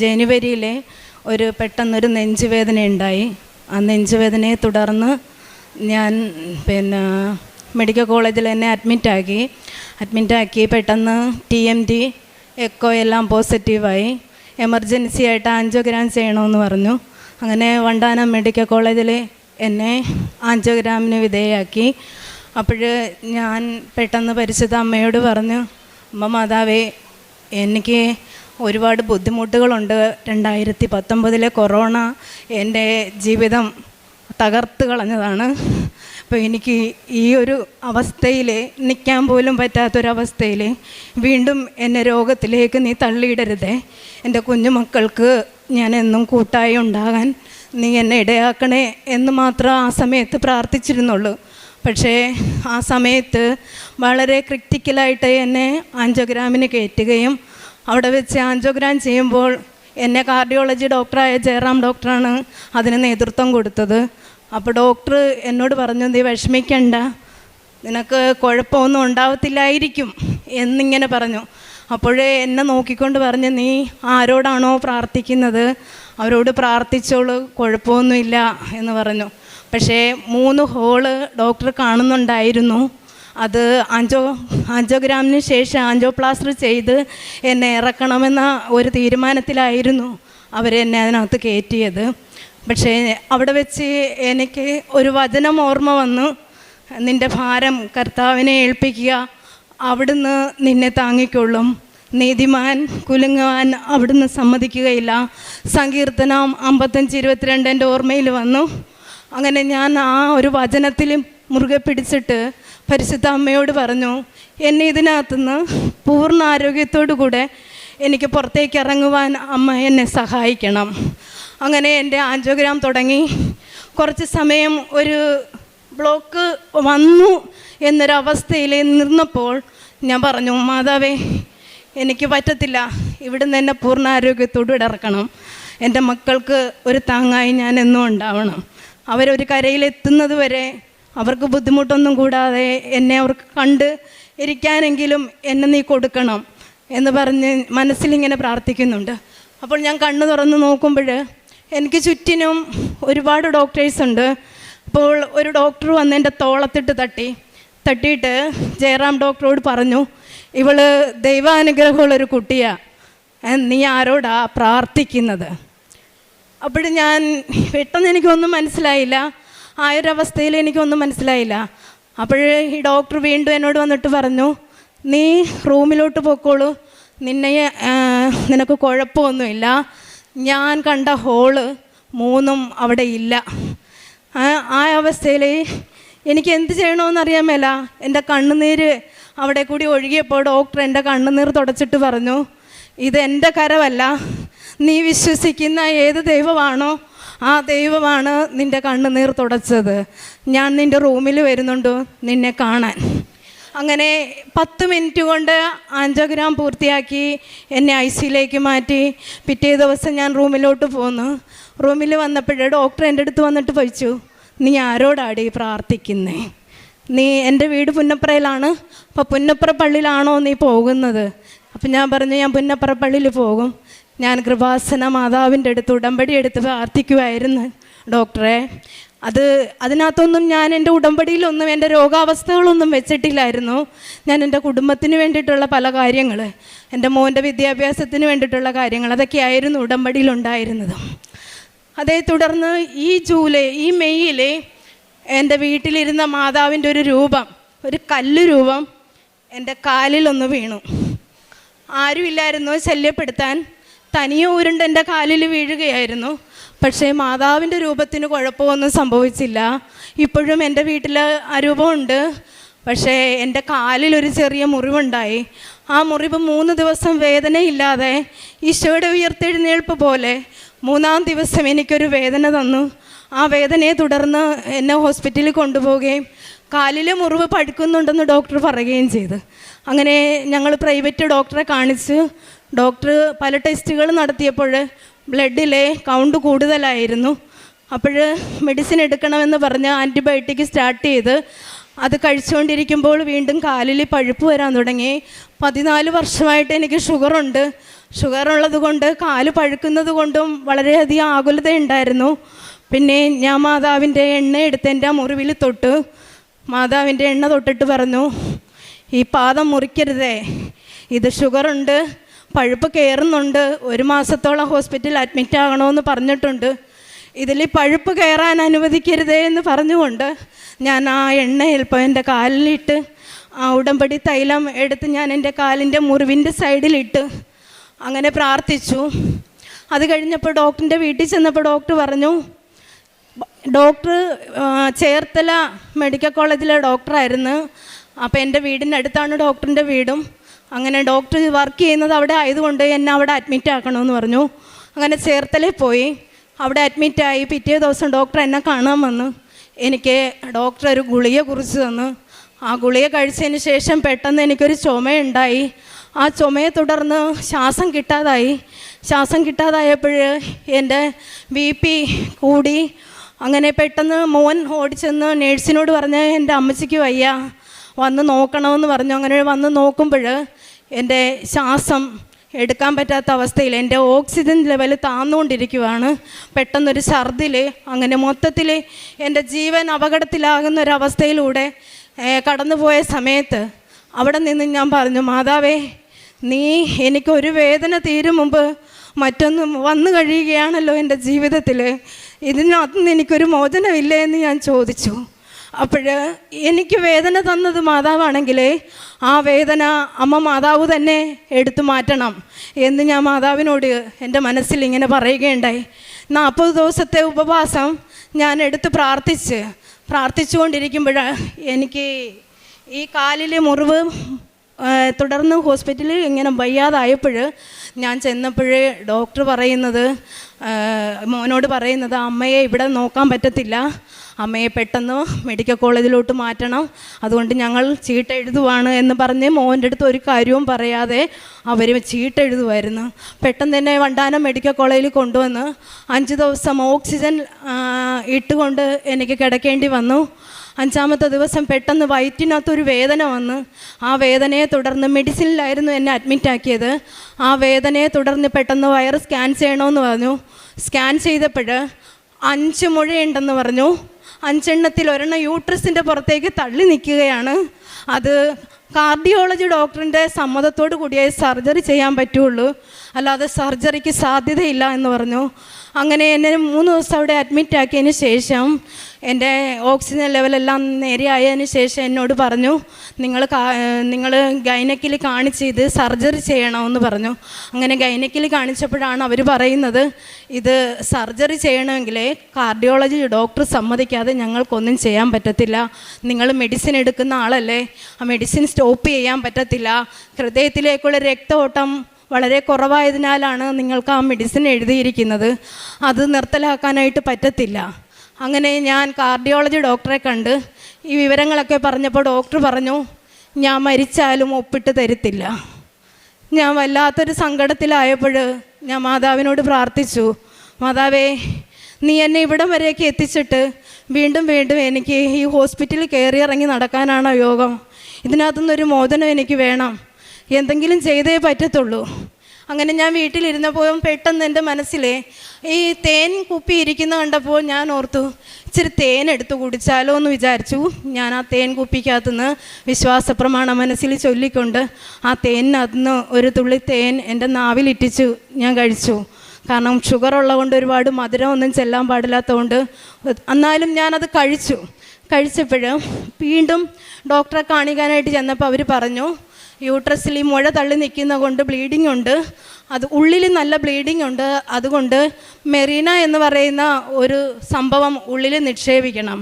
ജനുവരിയിലെ പെട്ടെന്നൊരു നെഞ്ചുവേദന ഉണ്ടായി. ആ നെഞ്ചുവേദനയെ തുടർന്ന് ഞാൻ മെഡിക്കൽ കോളേജിൽ എന്നെ അഡ്മിറ്റാക്കി പെട്ടെന്ന് TMT എക്കോ എല്ലാം പോസിറ്റീവായി. എമർജൻസി ആയിട്ട് ആൻജിയോഗ്രാം ചെയ്യണമെന്ന് പറഞ്ഞു. അങ്ങനെ വണ്ടാനം മെഡിക്കൽ കോളേജിൽ എന്നെ ആൻജിയോഗ്രാമിന് വിധേയമാക്കി. അപ്പോൾ ഞാൻ പെട്ടെന്ന് പരിശുദ്ധ അമ്മയോട് പറഞ്ഞു, അമ്മ മാതാവേ, എനിക്ക് ഒരുപാട് ബുദ്ധിമുട്ടുകളുണ്ട്. 2019 കൊറോണ എൻ്റെ ജീവിതം തകർത്ത് കളഞ്ഞതാണ്. അപ്പോൾ എനിക്ക് ഈ ഒരു അവസ്ഥയിൽ നിൽക്കാൻ പോലും പറ്റാത്തൊരവസ്ഥയിൽ വീണ്ടും എന്നെ രോഗത്തിലേക്ക് നീ തള്ളിയിടരുതേ. എൻ്റെ കുഞ്ഞുമക്കൾക്ക് ഞാൻ എന്നും കൂട്ടായി ഉണ്ടാകാൻ നീ എന്നെ ഇടയാക്കണേ എന്ന് മാത്രം ആ സമയത്ത് പ്രാർത്ഥിച്ചിരുന്നുള്ളൂ. പക്ഷേ ആ സമയത്ത് വളരെ ക്രിട്ടിക്കലായിട്ട് എന്നെ ആൻജിയോഗ്രാമിന് കയറ്റുകയും അവിടെ വെച്ച് ആൻജിയോഗ്രാം ചെയ്യുമ്പോൾ എന്നെ കാർഡിയോളജി ഡോക്ടറായ ജയറാം ഡോക്ടറാണ് അതിന് നേതൃത്വം കൊടുത്തത്. അപ്പോൾ ഡോക്ടർ എന്നോട് പറഞ്ഞു, നീ വിഷമിക്കണ്ട, നിനക്ക് കുഴപ്പമൊന്നും ഉണ്ടാവത്തില്ലായിരിക്കും എന്നിങ്ങനെ പറഞ്ഞു. അപ്പോഴേ എന്നെ നോക്കിക്കൊണ്ട് പറഞ്ഞു, നീ ആരോടാണോ പ്രാർത്ഥിക്കുന്നത് അവരോട് പ്രാർത്ഥിച്ചോളൂ, കുഴപ്പമൊന്നുമില്ല എന്ന് പറഞ്ഞു. പക്ഷേ 3 ഹോള് ഡോക്ടർ കാണുന്നുണ്ടായിരുന്നു. അത് ആൻജിയോഗ്രാമിന് ശേഷം ആൻജിയോപ്ലാസ്റ്റർ ചെയ്ത് എന്നെ ഇറക്കണമെന്ന ഒരു തീരുമാനത്തിലായിരുന്നു അവരെന്നെ അതിനകത്ത് കയറ്റിയത്. പക്ഷേ അവിടെ വെച്ച് എനിക്ക് ഒരു വചനം ഓർമ്മ വന്നു, നിൻ്റെ ഭാരം കർത്താവിനെ ഏൽപ്പിക്കുക, അവിടുന്ന് നിന്നെ താങ്ങിക്കൊള്ളും, നീതിമാൻ കുലുങ്ങുവാൻ അവിടുന്ന് സമ്മതിക്കുകയില്ല. സങ്കീർത്തനം 55:22 എൻ്റെ ഓർമ്മയിൽ വന്നു. അങ്ങനെ ഞാൻ ആ ഒരു വചനത്തിൽ മുറുകെ പിടിച്ചിട്ട് പരിശുദ്ധ അമ്മയോട് പറഞ്ഞു, എന്നെ ഇതിനകത്തുനിന്ന് പൂർണ്ണ ആരോഗ്യത്തോടു കൂടെ എനിക്ക് പുറത്തേക്ക് ഇറങ്ങുവാൻ അമ്മ എന്നെ സഹായിക്കണം. അങ്ങനെ എൻ്റെ ആൻജിയോഗ്രാം തുടങ്ങി. കുറച്ച് സമയം ഒരു ബ്ലോക്ക് വന്നു എന്നൊരവസ്ഥയിൽ നിന്നപ്പോൾ ഞാൻ പറഞ്ഞു, മാതാവേ, എനിക്ക് പറ്റത്തില്ല, ഇവിടുന്ന് എന്നെ പൂർണ്ണ ആരോഗ്യത്തോടു ഇറക്കണം. എൻ്റെ മക്കൾക്ക് ഒരു താങ്ങായി ഞാൻ എന്നും ഉണ്ടാവണം. അവരൊരു കരയിലെത്തുന്നത് വരെ അവർക്ക് ബുദ്ധിമുട്ടൊന്നും കൂടാതെ എന്നെ അവർക്ക് കണ്ട് ഇരിക്കാനെങ്കിലും എന്നെ നീ കൊടുക്കണം എന്ന് പറഞ്ഞ് മനസ്സിലിങ്ങനെ പ്രാർത്ഥിക്കുന്നുണ്ട്. അപ്പോൾ ഞാൻ കണ്ണ് തുറന്ന് നോക്കുമ്പോൾ എനിക്ക് ചുറ്റിനും ഒരുപാട് ഡോക്ടേഴ്സുണ്ട്. അപ്പോൾ ഒരു ഡോക്ടർ വന്ന് എൻ്റെ തോളത്തിട്ട് തട്ടിയിട്ട് ജയറാം ഡോക്ടറോട് പറഞ്ഞു, ഇവള് ദൈവാനുഗ്രഹമുള്ളൊരു കുട്ടിയാണ്, നീ ആരോടാ പ്രാർത്ഥിക്കുന്നത്? അപ്പോൾ ഞാൻ പെട്ടെന്ന് എനിക്കൊന്നും മനസ്സിലായില്ല, ആ ഒരു അവസ്ഥയിൽ എനിക്കൊന്നും മനസ്സിലായില്ല. അപ്പോൾ ഈ ഡോക്ടർ വീണ്ടും എന്നോട് വന്നിട്ട് പറഞ്ഞു, നീ റൂമിലോട്ട് പോയിക്കോളൂ, നിനക്ക് കുഴപ്പമൊന്നുമില്ല, ഞാൻ കണ്ട ഹോള് 3 അവിടെ ഇല്ല. ആ അവസ്ഥയിൽ എനിക്ക് എന്ത് ചെയ്യണമെന്നറിയാൻ മേല. എൻ്റെ കണ്ണുനീര് അവിടെ കൂടി ഒഴുകിയപ്പോൾ ഡോക്ടർ എൻ്റെ കണ്ണുനീർ തുടച്ചിട്ട് പറഞ്ഞു, ഇതെൻ്റെ കരമല്ല, നീ വിശ്വസിക്കുന്ന ഏത് ദൈവമാണോ ആ ദൈവമാണ് നിൻ്റെ കണ്ണുനീർ തുടച്ചത്. ഞാൻ നിൻ്റെ റൂമിൽ വരുന്നുണ്ട് നിന്നെ കാണാൻ. അങ്ങനെ 10 മിനിറ്റ് കൊണ്ട് ആൻജിയോഗ്രാം പൂർത്തിയാക്കി എന്നെ ICUയിലേക്ക് മാറ്റി. പിറ്റേ ദിവസം ഞാൻ റൂമിലോട്ട് പോന്നു. റൂമിൽ വന്നപ്പോഴേ ഡോക്ടർ എൻ്റെ അടുത്ത് വന്നിട്ട് ചോദിച്ചു, നീ ആരോടാടി പ്രാർത്ഥിക്കുന്നേ? നീ എൻ്റെ വീട് പുന്നപ്രയിലാണ്, അപ്പോൾ പുന്നപ്ര പള്ളിയിലാണോ നീ പോകുന്നത്? അപ്പം ഞാൻ പറഞ്ഞു, ഞാൻ പുന്നപ്ര പള്ളിയിൽ പോകും. ഞാൻ കൃപാസന മാതാവിൻ്റെ അടുത്ത് ഉടമ്പടി എടുത്ത് പ്രാർത്ഥിക്കുമായിരുന്നു ഡോക്ടറെ. അതിനകത്തൊന്നും ഞാൻ എൻ്റെ ഉടമ്പടിയിലൊന്നും എൻ്റെ രോഗാവസ്ഥകളൊന്നും വെച്ചിട്ടില്ലായിരുന്നു. ഞാൻ എൻ്റെ കുടുംബത്തിന് വേണ്ടിയിട്ടുള്ള പല കാര്യങ്ങൾ, എൻ്റെ മോൻ്റെ വിദ്യാഭ്യാസത്തിന് വേണ്ടിയിട്ടുള്ള കാര്യങ്ങൾ, അതൊക്കെയായിരുന്നു ഉടമ്പടിയിലുണ്ടായിരുന്നത്. അതേ തുടർന്ന് ഈ മെയ്യിൽ എൻ്റെ വീട്ടിലിരുന്ന മാതാവിൻ്റെ ഒരു രൂപം, ഒരു കല്ല് രൂപം എൻ്റെ കാലിലൊന്ന് വീണു. ആരുമില്ലായിരുന്നു ശല്യപ്പെടുത്താൻ. തനിയെ ഉരുണ്ട് എൻ്റെ കാലിൽ വീഴുകയായിരുന്നു. പക്ഷേ മാതാവിൻ്റെ രൂപത്തിന് കുഴപ്പമൊന്നും സംഭവിച്ചില്ല. ഇപ്പോഴും എൻ്റെ വീട്ടിൽ ആ രൂപമുണ്ട്. പക്ഷേ എൻ്റെ കാലിലൊരു ചെറിയ മുറിവുണ്ടായി. ആ മുറിവ് 3 ദിവസം വേദനയില്ലാതെ ഈശോയുടെ ഉയർത്തെഴുന്നേൽപ്പ് പോലെ 3-ാം ദിവസം എനിക്കൊരു വേദന തന്നു. ആ വേദനയെ തുടർന്ന് എന്നെ ഹോസ്പിറ്റലിൽ കൊണ്ടുപോവുകയും കാലിലെ മുറിവ് പഴുക്കുന്നുണ്ടെന്ന് ഡോക്ടർ പറയുകയും ചെയ്തു. അങ്ങനെ ഞങ്ങൾ പ്രൈവറ്റ് ഡോക്ടറെ കാണിച്ച് ഡോക്ടർ പല ടെസ്റ്റുകൾ നടത്തിയപ്പോൾ ബ്ലഡിലെ കൗണ്ട് കൂടുതലായിരുന്നു. അപ്പോൾ മെഡിസിൻ എടുക്കണമെന്ന് പറഞ്ഞ് ആൻറ്റിബയോട്ടിക് സ്റ്റാർട്ട് ചെയ്ത് അത് കഴിച്ചുകൊണ്ടിരിക്കുമ്പോൾ വീണ്ടും കാലിൽ പഴുപ്പ് വരാൻ തുടങ്ങി. 14 വർഷമായിട്ട് എനിക്ക് ഷുഗറുണ്ട്. ഷുഗറുള്ളത് കൊണ്ട് കാല് പഴുക്കുന്നത് കൊണ്ടും വളരെയധികം ആകുലതയുണ്ടായിരുന്നു. പിന്നെ ഞാൻ മാതാവിൻ്റെ എണ്ണ എടുത്ത് എൻ്റെ ആ മുറിവിൽ തൊട്ട് മാതാവിൻ്റെ എണ്ണ തൊട്ടിട്ട് പറഞ്ഞു, ഈ പാദം മുറിക്കരുതേ, ഇത് ഷുഗറുണ്ട്, പഴുപ്പ് കയറുന്നുണ്ട്, 1 മാസത്തോളം ഹോസ്പിറ്റലിൽ അഡ്മിറ്റ് ആകണമെന്ന് പറഞ്ഞിട്ടുണ്ട്, ഇതിൽ പഴുപ്പ് കയറാൻ അനുവദിക്കരുതേ എന്ന് പറഞ്ഞുകൊണ്ട് ഞാൻ ആ എണ്ണ ചിലപ്പോൾ എൻ്റെ കാലിലിട്ട് ആ ഉടമ്പടി തൈലം എടുത്ത് ഞാൻ എൻ്റെ കാലിൻ്റെ മുറിവിൻ്റെ സൈഡിലിട്ട് അങ്ങനെ പ്രാർത്ഥിച്ചു. അത് കഴിഞ്ഞപ്പോൾ ഡോക്ടറിൻ്റെ വീട്ടിൽ ചെന്നപ്പോൾ ഡോക്ടർ പറഞ്ഞു, ഡോക്ടർ ചേർത്തല മെഡിക്കൽ കോളേജിലെ ഡോക്ടറായിരുന്നു. അപ്പോൾ എൻ്റെ വീടിൻ്റെ അടുത്താണ് ഡോക്ടറിൻ്റെ വീടും. അങ്ങനെ ഡോക്ടർ വർക്ക് ചെയ്യുന്നത് അവിടെ ആയതുകൊണ്ട് എന്നെ അവിടെ അഡ്മിറ്റ് ആക്കണമെന്ന് പറഞ്ഞു. അങ്ങനെ ചേർത്തലയിൽ പോയി അവിടെ അഡ്മിറ്റായി. പിറ്റേ ദിവസം ഡോക്ടർ എന്നെ കാണാൻ വന്നു. എനിക്ക് ഡോക്ടർ ഒരു ഗുളിക കുറിച്ച് തന്നു. ആ ഗുളിക കഴിച്ചതിന് ശേഷം പെട്ടെന്ന് എനിക്കൊരു ചുമയുണ്ടായി. ആ ചുമയെ തുടർന്ന് ശ്വാസം കിട്ടാതായപ്പോൾ എൻ്റെ BP കൂടി. അങ്ങനെ പെട്ടെന്ന് മോൻ ഓടിച്ചെന്ന് നേഴ്സിനോട് പറഞ്ഞ് എൻ്റെ അമ്മച്ചിക്ക് വയ്യ, വന്ന് നോക്കണമെന്ന് പറഞ്ഞു. അങ്ങനെ വന്ന് നോക്കുമ്പോൾ എൻ്റെ ശ്വാസം എടുക്കാൻ പറ്റാത്ത അവസ്ഥയിൽ എൻ്റെ ഓക്സിജൻ ലെവൽ താന്നുകൊണ്ടിരിക്കുകയാണ്. പെട്ടെന്നൊരു ഛർദിൽ, അങ്ങനെ മൊത്തത്തിൽ എൻ്റെ ജീവൻ അപകടത്തിലാകുന്ന ഒരവസ്ഥയിലൂടെ കടന്നുപോയ സമയത്ത് അവിടെ നിന്ന് ഞാൻ പറഞ്ഞു, മാതാവേ, നീ എനിക്കൊരു വേദന തീരും മുമ്പ് മറ്റൊന്ന് വന്നു കഴിയുകയാണല്ലോ എൻ്റെ ജീവിതത്തിൽ, ഇതിനകത്തുനിന്ന് എനിക്കൊരു മോചനമില്ലേ എന്ന് ഞാൻ ചോദിച്ചു. അപ്പോൾ എനിക്ക് വേദന തന്നത് മാതാവാണെങ്കിൽ ആ വേദന അമ്മ മാതാവ് തന്നെ എടുത്തു മാറ്റണം എന്ന് ഞാൻ മാതാവിനോട് എൻ്റെ മനസ്സിൽ ഇങ്ങനെ പറയുകയുണ്ടായി. 40 ദിവസത്തെ ഉപവാസം ഞാൻ എടുത്ത് പ്രാർത്ഥിച്ചുകൊണ്ടിരിക്കുമ്പോൾ എനിക്ക് ഈ കാലിലെ മുറിവ് തുടർന്ന് ഹോസ്പിറ്റലിൽ ഇങ്ങനെ വയ്യാതായപ്പോൾ ഞാൻ ചെന്നപ്പോൾ ഡോക്ടർ മോനോട് പറയുന്നത്, അമ്മയെ ഇവിടെ നോക്കാൻ പറ്റത്തില്ല, അമ്മയെ പെട്ടെന്ന് മെഡിക്കൽ കോളേജിലോട്ട് മാറ്റണം, അതുകൊണ്ട് ഞങ്ങൾ ചീട്ടെഴുതുവാണ് എന്ന് പറഞ്ഞ് മോൻ്റെ അടുത്ത് ഒരു കാര്യവും പറയാതെ അവർ ചീട്ടെഴുതുമായിരുന്നു. പെട്ടെന്ന് തന്നെ വണ്ടാനം മെഡിക്കൽ കോളേജിൽ കൊണ്ടുവന്ന് 5 ദിവസം ഓക്സിജൻ ഇട്ടുകൊണ്ട് എനിക്ക് കിടക്കേണ്ടി വന്നു. 5ാമത്തെ ദിവസം പെട്ടെന്ന് വയറ്റിനകത്തൊരു വേദന വന്ന് ആ വേദനയെ തുടർന്ന് മെഡിസിനിലായിരുന്നു എന്നെ അഡ്മിറ്റാക്കിയത്. ആ വേദനയെ തുടർന്ന് പെട്ടെന്ന് വയറ് സ്കാൻ ചെയ്യണമെന്ന് പറഞ്ഞു. സ്കാൻ ചെയ്തപ്പോൾ 5 മുഴയുണ്ടെന്ന് പറഞ്ഞു. 5 എണ്ണത്തിൽ 1 യൂട്രസിൻ്റെ പുറത്തേക്ക് തള്ളി നിൽക്കുകയാണ്. അത് കാർഡിയോളജി ഡോക്ടറിൻ്റെ സമ്മതത്തോടു കൂടിയേ സർജറി ചെയ്യാൻ പറ്റുള്ളൂ, അല്ലാതെ സർജറിക്ക് സാധ്യതയില്ല എന്ന് പറഞ്ഞു. അങ്ങനെ എന്നെ 3 ദിവസം അവിടെ അഡ്മിറ്റ് ആക്കിയതിന് ശേഷം എൻ്റെ ഓക്സിജൻ ലെവലെല്ലാം നേരെയായതിന് ശേഷം എന്നോട് പറഞ്ഞു, നിങ്ങൾ ഗൈനക്കിൽ കാണിച്ച് ഇത് സർജറി ചെയ്യണമെന്ന് പറഞ്ഞു. അങ്ങനെ ഗൈനക്കിൽ കാണിച്ചപ്പോഴാണ് അവർ പറയുന്നത്, ഇത് സർജറി ചെയ്യണമെങ്കിൽ കാർഡിയോളജി ഡോക്ടർ സമ്മതിക്കാതെ ഞങ്ങൾക്കൊന്നും ചെയ്യാൻ പറ്റത്തില്ല. നിങ്ങൾ മെഡിസിൻ എടുക്കുന്ന ആളല്ലേ, ആ മെഡിസിൻ സ്റ്റോപ്പ് ചെയ്യാൻ പറ്റത്തില്ല. ഹൃദയത്തിലേക്കുള്ള രക്തഓട്ടം വളരെ കുറവായതിനാലാണ് നിങ്ങൾക്ക് ആ മെഡിസിൻ എഴുതിയിരിക്കുന്നത്, അത് നിർത്തലാക്കാനായിട്ട് പറ്റത്തില്ല. അങ്ങനെ ഞാൻ കാർഡിയോളജി ഡോക്ടറെ കണ്ട് ഈ വിവരങ്ങളൊക്കെ പറഞ്ഞപ്പോൾ ഡോക്ടർ പറഞ്ഞു, ഞാൻ മരിച്ചാലും ഒപ്പിട്ട് തരത്തില്ല. ഞാൻ വല്ലാത്തൊരു സങ്കടത്തിലായപ്പോൾ ഞാൻ മാതാവിനോട് പ്രാർത്ഥിച്ചു, മാതാവേ, നീ എന്നെ ഇവിടം വരെയൊക്കെ എത്തിച്ചിട്ട് വീണ്ടും വീണ്ടും എനിക്ക് ഈ ഹോസ്പിറ്റലിൽ കയറി ഇറങ്ങി നടക്കാനാണോ യോഗം? ഇതിനകത്തുനിന്നൊരു മോചനം എനിക്ക് വേണം, എന്തെങ്കിലും ചെയ്തേ പറ്റത്തുള്ളൂ. അങ്ങനെ ഞാൻ വീട്ടിലിരുന്നപ്പോൾ പെട്ടെന്ന് എൻ്റെ മനസ്സിലെ ഈ തേൻ കുപ്പി ഇരിക്കുന്ന കണ്ടപ്പോൾ ഞാൻ ഓർത്തു, ഇച്ചിരി തേൻ എടുത്ത് കുടിച്ചാലോ എന്ന് വിചാരിച്ചു. ഞാൻ ആ തേൻ കുപ്പിക്കകത്തുനിന്ന് വിശ്വാസപ്രമാണം മനസ്സിൽ ചൊല്ലിക്കൊണ്ട് ആ തേനിനകത്തുനിന്ന് ഒരു തുള്ളി തേൻ എൻ്റെ നാവിലിറ്റിച്ചു ഞാൻ കഴിച്ചു. കാരണം ഷുഗർ ഉള്ളതുകൊണ്ട് ഒരുപാട് മധുരമൊന്നും ചെല്ലാൻ പാടില്ലാത്തതുകൊണ്ട്, എന്നാലും ഞാനത് കഴിച്ചപ്പോൾ വീണ്ടും ഡോക്ടറെ കാണിക്കാനായിട്ട് ചെന്നപ്പോൾ അവർ പറഞ്ഞു, യൂട്രസിൽ ഈ മുഴ തള്ളി നിൽക്കുന്ന കൊണ്ട് ബ്ലീഡിംഗ് ഉണ്ട്, അത് ഉള്ളിൽ നല്ല ബ്ലീഡിംഗ് ഉണ്ട്, അതുകൊണ്ട് മെറീന എന്ന് പറയുന്ന ഒരു സംഭവം ഉള്ളിൽ നിക്ഷേപിക്കണം.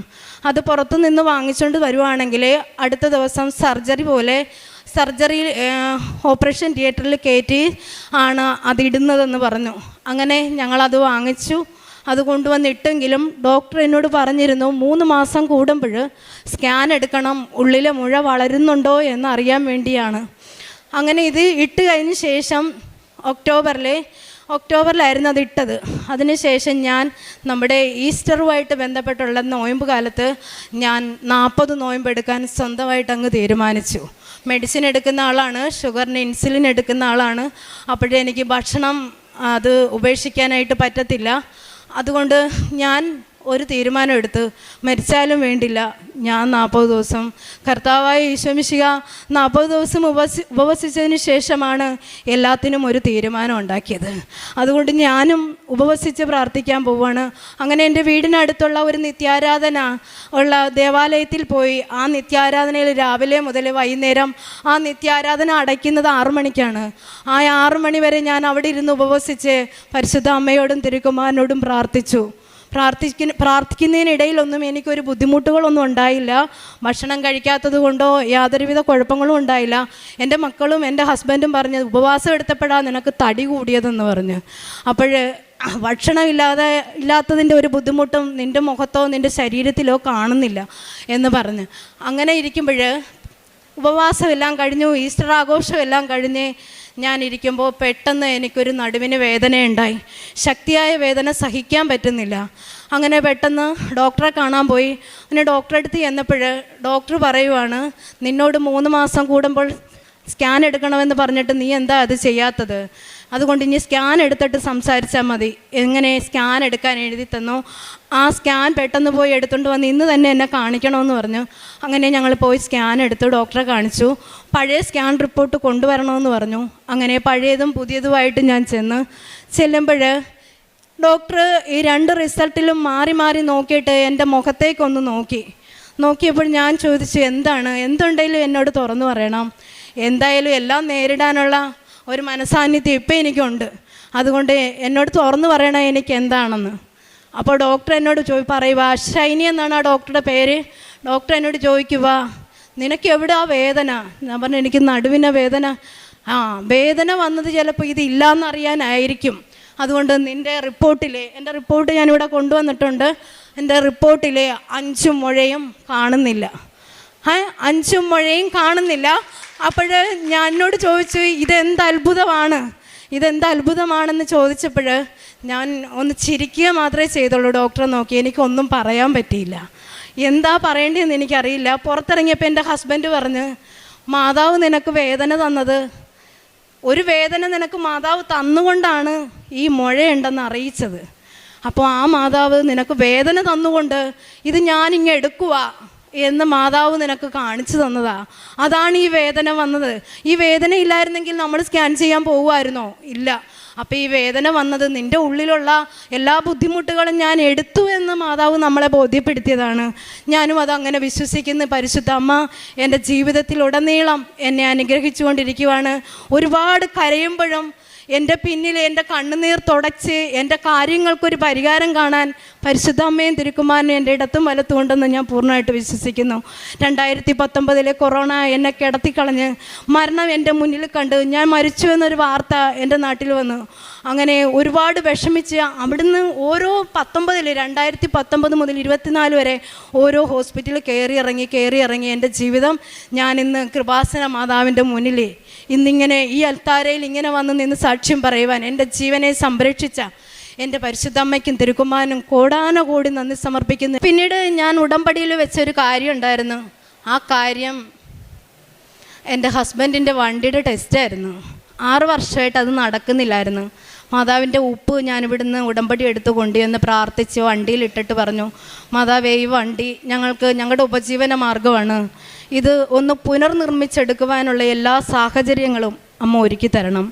അത് പുറത്തു നിന്ന് വാങ്ങിച്ചുകൊണ്ട് വരുവാണെങ്കിൽ അടുത്ത ദിവസം സർജറി ഓപ്പറേഷൻ തിയേറ്ററിൽ കയറ്റി ആണ് അതിടുന്നതെന്ന് പറഞ്ഞു. അങ്ങനെ ഞങ്ങളത് വാങ്ങിച്ചു. അത് കൊണ്ടുവന്നിട്ടെങ്കിലും ഡോക്ടർ എന്നോട് പറഞ്ഞിരുന്നു, 3 മാസം കൂടുമ്പോൾ സ്കാൻ എടുക്കണം, ഉള്ളിലെ മുഴ വളരുന്നുണ്ടോ എന്നറിയാൻ വേണ്ടിയാണ്. അങ്ങനെ ഇത് ഇട്ട് കഴിഞ്ഞ ശേഷം ഒക്ടോബറിലായിരുന്നു അത് ഇട്ടത്. അതിനുശേഷം ഞാൻ നമ്മുടെ ഈസ്റ്ററുമായിട്ട് ബന്ധപ്പെട്ടുള്ള നോയമ്പ് കാലത്ത് ഞാൻ 40 നോയമ്പ് എടുക്കാൻ സ്വന്തമായിട്ട് അങ്ങ് തീരുമാനിച്ചു. മെഡിസിൻ എടുക്കുന്ന ആളാണ്, ഷുഗറിന് ഇൻസുലിൻ എടുക്കുന്ന ആളാണ്. അപ്പോഴേ എനിക്ക് ഭക്ഷണം അത് ഉപേക്ഷിക്കാനായിട്ട് പറ്റത്തില്ല. അതുകൊണ്ട് ഞാൻ ഒരു തീരുമാനം എടുത്ത്, മരിച്ചാലും വേണ്ടില്ല, ഞാൻ 40 ദിവസം കർത്താവായ ഈശോ മിശിഹ 40 ദിവസം ഉപവസിച്ചതിന് ശേഷമാണ് എല്ലാത്തിനും ഒരു തീരുമാനം ഉണ്ടാക്കിയത്. അതുകൊണ്ട് ഞാനും ഉപവസിച്ച് പ്രാർത്ഥിക്കാൻ പോവുകയാണ്. അങ്ങനെ എൻ്റെ വീടിനടുത്തുള്ള ഒരു നിത്യാരാധന ഉള്ള ദേവാലയത്തിൽ പോയി. ആ നിത്യാരാധനയിൽ രാവിലെ മുതൽ വൈകുന്നേരം ആ നിത്യാരാധന അടയ്ക്കുന്നത് 6 മണിക്കാണ്. ആ 6 മണി വരെ ഞാൻ അവിടെ ഇരുന്ന് ഉപവസിച്ച് പരിശുദ്ധ അമ്മയോടും തിരുക്കുമാരനോടും പ്രാർത്ഥിക്കുന്നതിനിടയിലൊന്നും എനിക്കൊരു ബുദ്ധിമുട്ടുകളൊന്നും ഉണ്ടായില്ല. ഭക്ഷണം കഴിക്കാത്തത് കൊണ്ടോ യാതൊരുവിധ കുഴപ്പങ്ങളും ഉണ്ടായില്ല. എൻ്റെ മക്കളും എൻ്റെ ഹസ്ബൻഡും പറഞ്ഞ്, ഉപവാസം എടുത്തപ്പോഴാണ് നിനക്ക് തടി കൂടിയതെന്ന് പറഞ്ഞ്. അപ്പോൾ ഭക്ഷണം ഇല്ലാത്തതിൻ്റെ ഒരു ബുദ്ധിമുട്ടും നിൻ്റെ മുഖത്തോ നിൻ്റെ ശരീരത്തിലോ കാണുന്നില്ല എന്ന് പറഞ്ഞ്. അങ്ങനെ ഇരിക്കുമ്പോൾ ഉപവാസമെല്ലാം കഴിഞ്ഞു, ഈസ്റ്റർ ആഘോഷമെല്ലാം കഴിഞ്ഞ് ഞാനിരിക്കുമ്പോൾ പെട്ടെന്ന് എനിക്കൊരു നടുവിന് വേദനയുണ്ടായി. ശക്തിയായ വേദന സഹിക്കാൻ പറ്റുന്നില്ല. അങ്ങനെ പെട്ടെന്ന് ഡോക്ടറെ കാണാൻ പോയി. അങ്ങനെ ഡോക്ടറെ അടുത്ത് ചെന്നപ്പോൾ ഡോക്ടർ പറയുവാണ്, നിന്നോട് 3 മാസം കൂടുമ്പോൾ സ്കാൻ എടുക്കണമെന്ന് പറഞ്ഞിട്ട് നീ എന്താ അത് ചെയ്യാത്തത്? അതുകൊണ്ട് ഇനി സ്കാൻ എടുത്തിട്ട് സംസാരിച്ചാൽ മതി. എങ്ങനെ സ്കാൻ എടുക്കാൻ എഴുതി തന്നു. ആ സ്കാൻ പെട്ടെന്ന് പോയി എടുത്തുകൊണ്ട് വന്ന് ഇന്ന് തന്നെ എന്നെ കാണിക്കണമെന്ന് പറഞ്ഞു. അങ്ങനെ ഞങ്ങൾ പോയി സ്കാൻ എടുത്ത് ഡോക്ടറെ കാണിച്ചു. പഴയ സ്കാൻ റിപ്പോർട്ട് കൊണ്ടുവരണമെന്ന് പറഞ്ഞു. അങ്ങനെ പഴയതും പുതിയതുമായിട്ട് ഞാൻ ചെല്ലുമ്പോൾ ഡോക്ടർ ഈ 2 റിസൾട്ടിലും മാറി മാറി നോക്കിയിട്ട് എൻ്റെ മുഖത്തേക്കൊന്ന് നോക്കിയപ്പോൾ ഞാൻ ചോദിച്ചു, എന്തുണ്ടെങ്കിലും എന്നോട് തുറന്നു പറയണം, എന്തായാലും എല്ലാം നേരിടാനുള്ള ഒരു മനസാന്നിധ്യം ഇപ്പം എനിക്കുണ്ട്, അതുകൊണ്ട് എന്നോട് തുറന്നു പറയണം എനിക്ക് എന്താണെന്ന്. അപ്പോൾ ഡോക്ടർ എന്നോട് പറയുക, ഷൈനി എന്നാണ് ആ ഡോക്ടറുടെ പേര്. ഡോക്ടർ എന്നോട് ചോദിക്കുക, നിനക്ക് എവിടെ ആ വേദന? ഞാൻ പറഞ്ഞു, എനിക്ക് നടുവിന് വേദന. വേദന വന്നത് ചിലപ്പോൾ ഇതില്ലാന്നറിയാനായിരിക്കും, അതുകൊണ്ട് നിൻ്റെ എൻ്റെ റിപ്പോർട്ട് ഞാനിവിടെ കൊണ്ടുവന്നിട്ടുണ്ട്. എൻ്റെ റിപ്പോർട്ടിൽ 5 മുഴയും കാണുന്നില്ല. 5 മുഴയും കാണുന്നില്ല. അപ്പോൾ ഞാൻ എന്നോട് ചോദിച്ചു, ഇതെന്ത് അത്ഭുതമാണെന്ന് ചോദിച്ചപ്പോൾ ഞാൻ ഒന്ന് ചിരിക്കുക മാത്രമേ ചെയ്തുള്ളൂ. ഡോക്ടറെ നോക്കി എനിക്കൊന്നും പറയാൻ പറ്റിയില്ല. എന്താ പറയേണ്ടതെന്ന് എനിക്കറിയില്ല. പുറത്തിറങ്ങിയപ്പോൾ എൻ്റെ ഹസ്ബൻഡ് പറഞ്ഞ്, മാതാവ് നിനക്ക് വേദന തന്നത്, ഒരു വേദന നിനക്ക് മാതാവ് തന്നുകൊണ്ടാണ് ഈ മുഴയുണ്ടെന്ന് അറിയിച്ചത്. അപ്പോൾ ആ മാതാവ് നിനക്ക് വേദന തന്നുകൊണ്ട് ഇത് ഞാനിങ്ങ് എടുക്കുക എന്ന് മാതാവ് നിനക്ക് കാണിച്ചു തന്നതാ. അതാണ് ഈ വേദന വന്നത്. ഈ വേദന ഇല്ലായിരുന്നെങ്കിൽ നമ്മൾ സ്കാൻ ചെയ്യാൻ പോകുമായിരുന്നോ? ഇല്ല. അപ്പോൾ ഈ വേദന വന്നത് നിൻ്റെ ഉള്ളിലുള്ള എല്ലാ ബുദ്ധിമുട്ടുകളും ഞാൻ എടുത്തു എന്ന് മാതാവ് നമ്മളെ ബോധ്യപ്പെടുത്തിയതാണ്. ഞാനും അതങ്ങനെ വിശ്വസിക്കുന്ന പരിശുദ്ധ അമ്മ എൻ്റെ ജീവിതത്തിലുടനീളം എന്നെ അനുഗ്രഹിച്ചുകൊണ്ടിരിക്കുവാണ്. ഒരുപാട് കരയുമ്പോഴും എൻ്റെ പിന്നിൽ എൻ്റെ കണ്ണുനീർ തുടച്ച് എൻ്റെ കാര്യങ്ങൾക്കൊരു പരിഹാരം കാണാൻ പരിശുദ്ധ അമ്മയും തിരുക്കുമാരനും എൻ്റെ ഇടത്തും വലത്തും ഉണ്ടെന്ന് ഞാൻ പൂർണ്ണമായിട്ട് വിശ്വസിക്കുന്നു. 2019 കൊറോണ എന്നെ കിടത്തിക്കളഞ്ഞ് മരണം എൻ്റെ മുന്നിൽ കണ്ട് ഞാൻ മരിച്ചു എന്നൊരു വാർത്ത എൻ്റെ നാട്ടിൽ വന്നു. അങ്ങനെ ഒരുപാട് വിഷമിച്ച് അവിടുന്ന് ഓരോ 2019 മുതൽ 24 വരെ ഓരോ ഹോസ്പിറ്റലിൽ കയറി ഇറങ്ങി എൻ്റെ ജീവിതം ഞാനിന്ന് കൃപാസന മാതാവിൻ്റെ മുന്നിൽ ഇന്നിങ്ങനെ ഈ അൽത്താരയിൽ ഇങ്ങനെ വന്ന് നിന്ന് സാക്ഷ്യം പറയുവാൻ എൻ്റെ ജീവനെ സംരക്ഷിച്ച എൻ്റെ പരിശുദ്ധമ്മയ്ക്കും തിരുക്കുമാരനും കോടാനുകോടി നന്ദി സമർപ്പിക്കുന്നു. പിന്നീട് ഞാൻ ഉടമ്പടിയിൽ വെച്ചൊരു കാര്യം ഉണ്ടായിരുന്നു. ആ കാര്യം എൻ്റെ ഹസ്ബൻഡിൻ്റെ വണ്ടിയുടെ ടെസ്റ്റായിരുന്നു. 6 വർഷമായിട്ട് അത് നടക്കുന്നില്ലായിരുന്നു. മാതാവിൻ്റെ ഉപ്പ് ഞാനിവിടുന്ന് ഉടമ്പടി എടുത്ത് കൊണ്ടുവന്ന് പ്രാർത്ഥിച്ച് വണ്ടിയിലിട്ടിട്ട് പറഞ്ഞു, മാതാവേ, ഈ വണ്ടി ഞങ്ങളുടെ ഉപജീവന മാർഗമാണ്. ഇത് ഒന്ന് പുനർനിർമ്മിച്ചെടുക്കുവാനുള്ള എല്ലാ സാഹചര്യങ്ങളും അമ്മ ഒരുക്കി തരണം.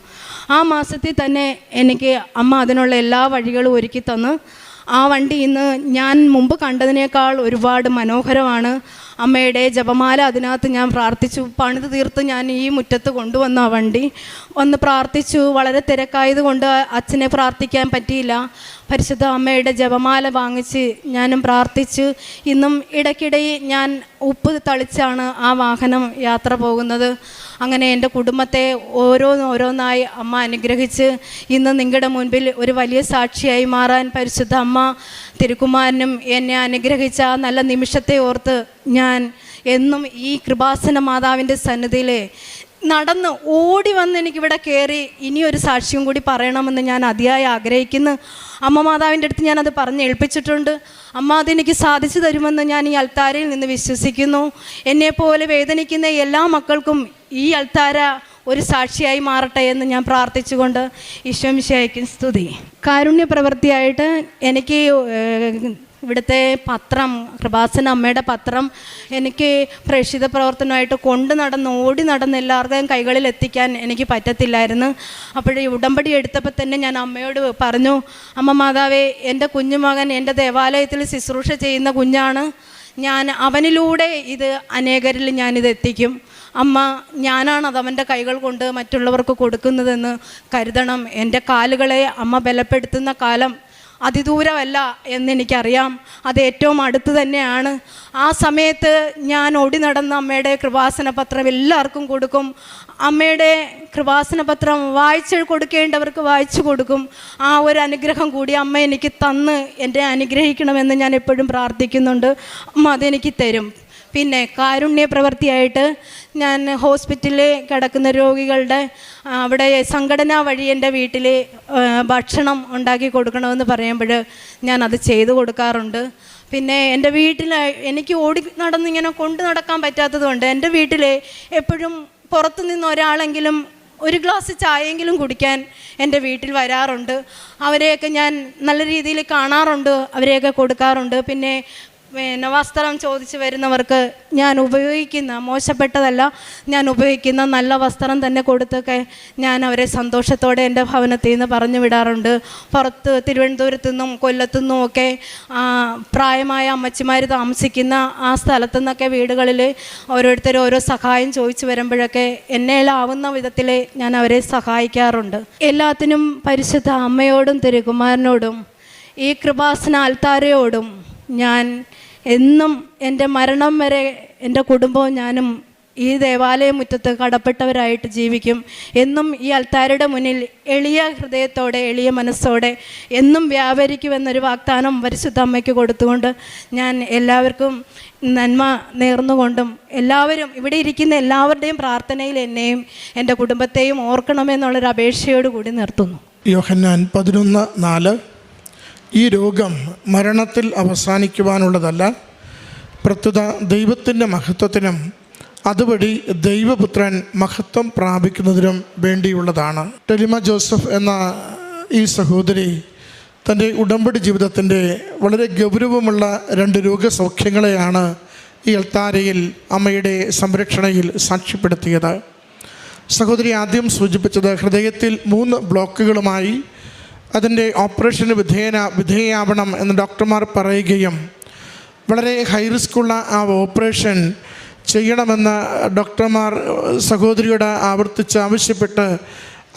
ആ മാസത്തിൽ തന്നെ എനിക്ക് അമ്മ അതിനുള്ള എല്ലാ വഴികളും ഒരുക്കി തന്ന് ആ വണ്ടി ഇന്ന് ഞാൻ മുമ്പ് കണ്ടതിനേക്കാൾ ഒരുപാട് മനോഹരമാണ്. അമ്മയുടെ ജപമാല അതിനകത്ത് ഞാൻ പ്രാർത്ഥിച്ചു. പണിത് തീർത്ത് ഞാൻ ഈ മുറ്റത്ത് കൊണ്ടുവന്ന ആ വണ്ടി വന്ന് പ്രാർത്ഥിച്ചു. വളരെ തിരക്കായതുകൊണ്ട് അച്ഛനെ പ്രാർത്ഥിക്കാൻ പറ്റിയില്ല. പരിശുദ്ധ അമ്മയുടെ ജപമാല വാങ്ങിച്ച് ഞാനും പ്രാർത്ഥിച്ചു. ഇന്നും ഇടയ്ക്കിടെ ഞാൻ ഉപ്പ് തളിച്ചാണ് ആ വാഹനം യാത്ര പോകുന്നത്. അങ്ങനെ എൻ്റെ കുടുംബത്തെ ഓരോന്നായി അമ്മ അനുഗ്രഹിച്ച് ഇന്ന് നിങ്ങളുടെ മുൻപിൽ ഒരു വലിയ സാക്ഷിയായി മാറാൻ പരിശുദ്ധ അമ്മ തിരുക്കുമാരനും എന്നെ അനുഗ്രഹിച്ച ആ നല്ല നിമിഷത്തെ ഓർത്ത് ഞാൻ എന്നും ഈ കൃപാസന മാതാവിൻ്റെ സന്നിധിയിൽ നടന്ന് ഓടി വന്ന് എനിക്കിവിടെ കയറി ഇനിയൊരു സാക്ഷ്യം കൂടി പറയണമെന്ന് ഞാൻ അതിയായി ആഗ്രഹിക്കുന്നു. അമ്മ മാതാവിൻ്റെ അടുത്ത് ഞാനത് പറഞ്ഞ് ഏൽപ്പിച്ചിട്ടുണ്ട്. അമ്മ അതെനിക്ക് സാധിച്ചു തരുമെന്ന് ഞാൻ ഈ അൽത്താരയിൽ നിന്ന് വിശ്വസിക്കുന്നു. എന്നെപ്പോലെ വേദനിക്കുന്ന എല്ലാ മക്കൾക്കും ഈ അൽത്താര ഒരു സാക്ഷിയായി മാറട്ടെ എന്ന് ഞാൻ പ്രാർത്ഥിച്ചുകൊണ്ട് ഈശോ മിശിഹായ്ക്ക് സ്തുതി. കാരുണ്യ പ്രവൃത്തിയായിട്ട് എനിക്ക് ഇവിടുത്തെ പത്രം, കൃപാസന അമ്മയുടെ പത്രം എനിക്ക് പ്രേക്ഷിത പ്രവർത്തനമായിട്ട് ഓടി നടന്ന് എല്ലാവരുടെയും കൈകളിൽ എത്തിക്കാൻ എനിക്ക് പറ്റത്തില്ലായിരുന്നു. അപ്പോഴേ ഉടമ്പടി എടുത്തപ്പോൾ തന്നെ ഞാൻ അമ്മയോട് പറഞ്ഞു, അമ്മ മാതാവേ, എൻ്റെ കുഞ്ഞുമകൻ എൻ്റെ ദേവാലയത്തിൽ ശുശ്രൂഷ ചെയ്യുന്ന കുഞ്ഞാണ്. ഞാൻ അവനിലൂടെ ഇത് അനേകരിൽ ഞാനിത് എത്തിക്കും. അമ്മ, ഞാനാണത് അവൻ്റെ കൈകൾ കൊണ്ട് മറ്റുള്ളവർക്ക് കൊടുക്കുന്നതെന്ന് കരുതണം. എൻ്റെ കാലുകളെ അമ്മ ബലപ്പെടുത്തുന്ന കാലം അതിദൂരമല്ല എന്നെനിക്കറിയാം. അത് ഏറ്റവും അടുത്ത് തന്നെയാണ്. ആ സമയത്ത് ഞാൻ ഓടി നടന്ന അമ്മയുടെ കൃപാസന പത്രം എല്ലാവർക്കും കൊടുക്കും. അമ്മയുടെ കൃപാസന പത്രം വായിച്ച് കൊടുക്കേണ്ടവർക്ക് വായിച്ചു കൊടുക്കും. ആ ഒരു അനുഗ്രഹം കൂടി അമ്മ എനിക്ക് തന്ന് എന്നെ അനുഗ്രഹിക്കണമെന്ന് ഞാൻ എപ്പോഴും പ്രാർത്ഥിക്കുന്നുണ്ട്. അമ്മ അതെനിക്ക് തരും. പിന്നെ കാരുണ്യ പ്രവൃത്തിയായിട്ട് ഞാൻ ഹോസ്പിറ്റലിൽ കിടക്കുന്ന രോഗികളുടെ അവിടെ സംഘടന വഴി എൻ്റെ വീട്ടിൽ ഭക്ഷണം ഉണ്ടാക്കി കൊടുക്കണമെന്ന് പറയുമ്പോൾ ഞാനത് ചെയ്തു കൊടുക്കാറുണ്ട്. പിന്നെ എൻ്റെ വീട്ടിൽ എനിക്ക് ഓടി നടന്നിങ്ങനെ കൊണ്ടു നടക്കാൻ പറ്റാത്തതുകൊണ്ട് എൻ്റെ വീട്ടിൽ എപ്പോഴും പുറത്തു നിന്ന് ഒരാളെങ്കിലും ഒരു ഗ്ലാസ് ചായയെങ്കിലും കുടിക്കാൻ എൻ്റെ വീട്ടിൽ വരാറുണ്ട്. അവരെയൊക്കെ ഞാൻ നല്ല രീതിയിൽ കാണാറുണ്ട്, അവരെയൊക്കെ കൊടുക്കാറുണ്ട്. പിന്നെ വസ്ത്രം ചോദിച്ച് വരുന്നവർക്ക് ഞാൻ ഉപയോഗിക്കുന്ന, മോശപ്പെട്ടതല്ല, ഞാൻ ഉപയോഗിക്കുന്ന നല്ല വസ്ത്രം തന്നെ കൊടുത്തൊക്കെ ഞാൻ അവരെ സന്തോഷത്തോടെ എൻ്റെ ഭവനത്തിൽ നിന്ന് പറഞ്ഞു വിടാറുണ്ട്. പുറത്ത് തിരുവനന്തപുരത്തു നിന്നും കൊല്ലത്തു നിന്നും ഒക്കെ പ്രായമായ അമ്മച്ചിമാർ താമസിക്കുന്ന ആ സ്ഥലത്തു നിന്നൊക്കെ വീടുകളിൽ ഓരോരുത്തർ ഓരോ സഹായം ചോദിച്ചു വരുമ്പോഴൊക്കെ എന്നേലാവുന്ന വിധത്തിൽ ഞാൻ അവരെ സഹായിക്കാറുണ്ട്. എല്ലാത്തിനും പരിശുദ്ധ അമ്മയോടും തിരുക്കുമാരനോടും ഈ കൃപാസന അൽത്താരയോടും ഞാൻ എന്നും എൻ്റെ മരണം വരെ എൻ്റെ കുടുംബവും ഞാനും ഈ ദേവാലയ മുറ്റത്ത് കടപ്പെട്ടവരായിട്ട് ജീവിക്കും. എന്നും ഈ അൽത്താരയുടെ മുന്നിൽ എളിയ ഹൃദയത്തോടെ എളിയ മനസ്സോടെ എന്നും വ്യാപരിക്കുമെന്നൊരു വാഗ്ദാനം പരിശുദ്ധ അമ്മയ്ക്ക് കൊടുത്തുകൊണ്ട് ഞാൻ എല്ലാവർക്കും നന്മ നേർന്നുകൊണ്ടും എല്ലാവരും ഇവിടെ ഇരിക്കുന്ന എല്ലാവരുടെയും പ്രാർത്ഥനയിൽ എന്നെയും എൻ്റെ കുടുംബത്തെയും ഓർക്കണമെന്നുള്ളൊരു അപേക്ഷയോട് കൂടി നിർത്തുന്നു. യോഹന്നാൻ 11:4 ഈ രോഗം മരണത്തിൽ അവസാനിക്കുവാനുള്ളതല്ല, പ്രത്യുത ദൈവത്തിൻ്റെ മഹത്വത്തിനും അതുവഴി ദൈവപുത്രൻ മഹത്വം പ്രാപിക്കുന്നതിനും വേണ്ടിയുള്ളതാണ്. ടെലിമ ജോസഫ് എന്ന ഈ സഹോദരി തൻ്റെ ഉടമ്പടി ജീവിതത്തിൻ്റെ വളരെ ഗൗരവമുള്ള 2 രോഗസൗഖ്യങ്ങളെയാണ് ഈ അൽത്താരയിൽ അമ്മയുടെ സംരക്ഷണയിൽ സാക്ഷ്യപ്പെടുത്തിയത്. സഹോദരി ആദ്യം സൂചിപ്പിച്ചത് ഹൃദയത്തിൽ 3 ബ്ലോക്കുകളുമായി അതിൻ്റെ ഓപ്പറേഷന് വിധേയയാവണം എന്ന് ഡോക്ടർമാർ പറയുകയും വളരെ ഹൈ റിസ്ക്കുള്ള ആ ഓപ്പറേഷൻ ചെയ്യണമെന്ന് ഡോക്ടർമാർ സഹോദരിയോട് ആവർത്തിച്ച് ആവശ്യപ്പെട്ട്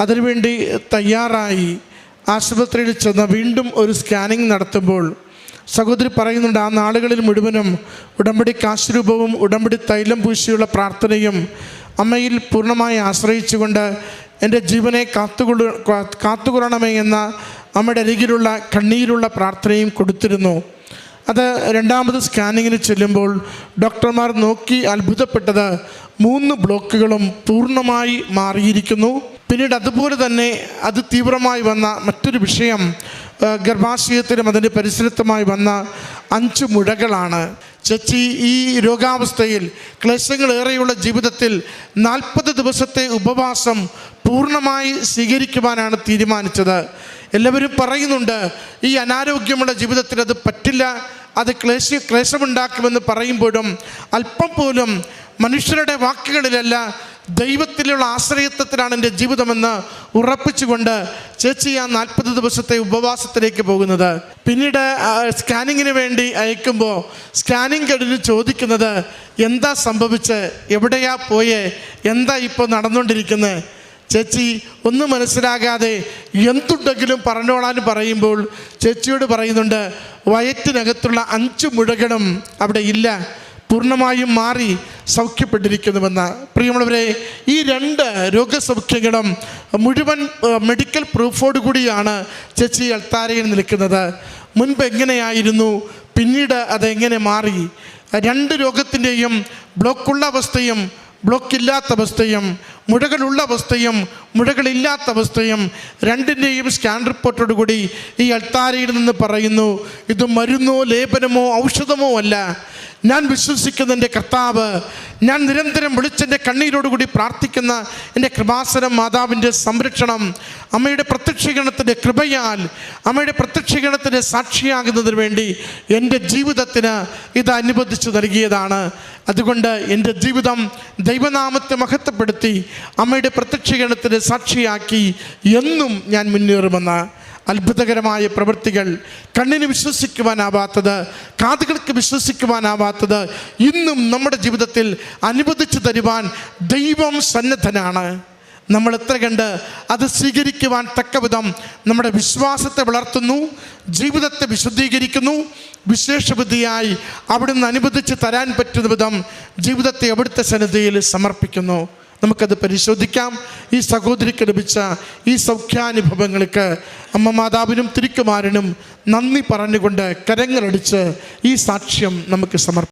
അതിനുവേണ്ടി തയ്യാറായി ആശുപത്രിയിൽ ചെന്ന് വീണ്ടും ഒരു സ്കാനിങ് നടത്തുമ്പോൾ സഹോദരി പറയുന്നുണ്ട്, ആ നാളുകളിൽ മുഴുവനും ഉടമ്പടി കാശുരൂപവും ഉടമ്പടി തൈലം പൂശിയുള്ള പ്രാർത്ഥനയും അമ്മയിൽ പൂർണ്ണമായി ആശ്രയിച്ചുകൊണ്ട് എൻ്റെ ജീവനെ കാത്തുകൊള്ളണമേ എന്ന അമ്മയുടെ അരികിലുള്ള കണ്ണീരുള്ള പ്രാർത്ഥനയും കൊടുത്തിരുന്നു. അത് രണ്ടാമത് സ്കാനിങ്ങിന് ചെല്ലുമ്പോൾ ഡോക്ടർമാർ നോക്കി അത്ഭുതപ്പെട്ടത് 3 ബ്ലോക്കുകളും പൂർണ്ണമായി മാറിയിരിക്കുന്നു. പിന്നീട് അതുപോലെ തന്നെ തീവ്രമായി വന്ന മറ്റൊരു വിഷയം ഗർഭാശയത്തിലും അതിൻ്റെ പരിസരത്തുമായി വന്ന 5 മുഴകളാണ്. ചേച്ചി ഈ രോഗാവസ്ഥയിൽ ക്ലേശങ്ങളേറെയുള്ള ജീവിതത്തിൽ 40 ദിവസത്തെ ഉപവാസം പൂർണ്ണമായി സ്വീകരിക്കുവാനാണ് തീരുമാനിച്ചത്. എല്ലാവരും പറയുന്നുണ്ട് ഈ അനാരോഗ്യമുള്ള ജീവിതത്തിൽ അത് പറ്റില്ല, അത് ക്ലേശമുണ്ടാക്കുമെന്ന് പറയുമ്പോഴും അല്പം പോലും മനുഷ്യരുടെ വാക്കുകളിലല്ല ദൈവത്തിലുള്ള ആശ്രയത്വത്തിലാണ് എൻ്റെ ജീവിതമെന്ന് ഉറപ്പിച്ചുകൊണ്ട് ചേച്ചി ആ 40 ദിവസത്തെ ഉപവാസത്തിലേക്ക് പോകുന്നത്. പിന്നീട് സ്കാനിങ്ങിന് വേണ്ടി അയക്കുമ്പോൾ സ്കാനിങ് കഴിഞ്ഞ് ചോദിക്കുന്നത്, എന്താ സംഭവിച്ച്, എവിടെയാ പോയേ, എന്താ ഇപ്പോൾ നടന്നുകൊണ്ടിരിക്കുന്നത്? ചേച്ചി ഒന്നും മനസ്സിലാകാതെ എന്തുണ്ടെങ്കിലും പറഞ്ഞോളാൻ പറയുമ്പോൾ ചേച്ചിയോട് പറയുന്നുണ്ട്, വയറ്റിനകത്തുള്ള 5 മുഴകളും അവിടെ ഇല്ല, പൂർണ്ണമായും മാറി സൗഖ്യപ്പെട്ടിരിക്കുന്നുവെന്ന്. പ്രിയമുള്ളവരെ, ഈ 2 രോഗസൗഖ്യങ്ങളും മുഴുവൻ മെഡിക്കൽ പ്രൂഫോട് കൂടിയാണ് ചേച്ചി അൾത്താരയിൽ നിൽക്കുന്നത്. മുൻപ് എങ്ങനെയായിരുന്നു, പിന്നീട് അതെങ്ങനെ മാറി, 2 രോഗത്തിൻ്റെയും ബ്ലോക്കുള്ള അവസ്ഥയും ബ്ലോക്കില്ലാത്ത അവസ്ഥയും മുഴകളുള്ള അവസ്ഥയും മുഴകളില്ലാത്ത അവസ്ഥയും 2ൻ്റെയും സ്കാൻ റിപ്പോർട്ടോടു കൂടി ഈ അൾത്താരയിൽ നിന്ന് പറയുന്നു, ഇത് മരുന്നോ ലേപനമോ ഔഷധമോ അല്ല, ഞാൻ വിശ്വസിക്കുന്ന എൻ്റെ കർത്താവ്, ഞാൻ നിരന്തരം വിളിച്ചെൻ്റെ കണ്ണീരോടുകൂടി പ്രാർത്ഥിക്കുന്ന എൻ്റെ കൃപാസനം മാതാവിൻ്റെ സംരക്ഷണം, അമ്മയുടെ പ്രത്യക്ഷീകരണത്തിൻ്റെ കൃപയാൽ അമ്മയുടെ പ്രത്യക്ഷീകരണത്തിൻ്റെ സാക്ഷിയാകുന്നതിന് വേണ്ടി എൻ്റെ ജീവിതത്തിന് ഇത് അനുവദിച്ചു നൽകിയതാണ്. അതുകൊണ്ട് എൻ്റെ ജീവിതം ദൈവനാമത്തെ മഹത്വപ്പെടുത്തി അമ്മയുടെ പ്രത്യക്ഷീകരണത്തിന് സാക്ഷിയാക്കി എന്നും ഞാൻ മുന്നേറുമെന്ന്. അത്ഭുതകരമായ പ്രവൃത്തികൾ, കണ്ണിന് വിശ്വസിക്കുവാനാവാത്തത്, കാതുകൾക്ക് വിശ്വസിക്കുവാനാവാത്തത് ഇന്നും നമ്മുടെ ജീവിതത്തിൽ അനുവദിച്ചു തരുവാൻ ദൈവം സന്നദ്ധനാണ്. നമ്മൾ എത്ര കണ്ട് അത് സ്വീകരിക്കുവാൻ തക്കവിധം നമ്മുടെ വിശ്വാസത്തെ വളർത്തുന്നു, ജീവിതത്തെ വിശുദ്ധീകരിക്കുന്നു, വിശേഷബുദ്ധിയായി അവിടുന്ന് അനുവദിച്ച് തരാൻ പറ്റുന്ന വിധം ജീവിതത്തെ അവിടുത്തെ സന്നിധിയിൽ സമർപ്പിക്കുന്നു. നമുക്കത് പരിശോധിക്കാം. ഈ സഹോദരിക്ക് ലഭിച്ച ഈ സൗഖ്യാനുഭവങ്ങൾക്ക് അമ്മ മാതാവിനും തിരുക്കുമാരനും നന്ദി പറഞ്ഞുകൊണ്ട് കരങ്ങളടിച്ച് ഈ സാക്ഷ്യം നമുക്ക് സമർപ്പിക്കാം.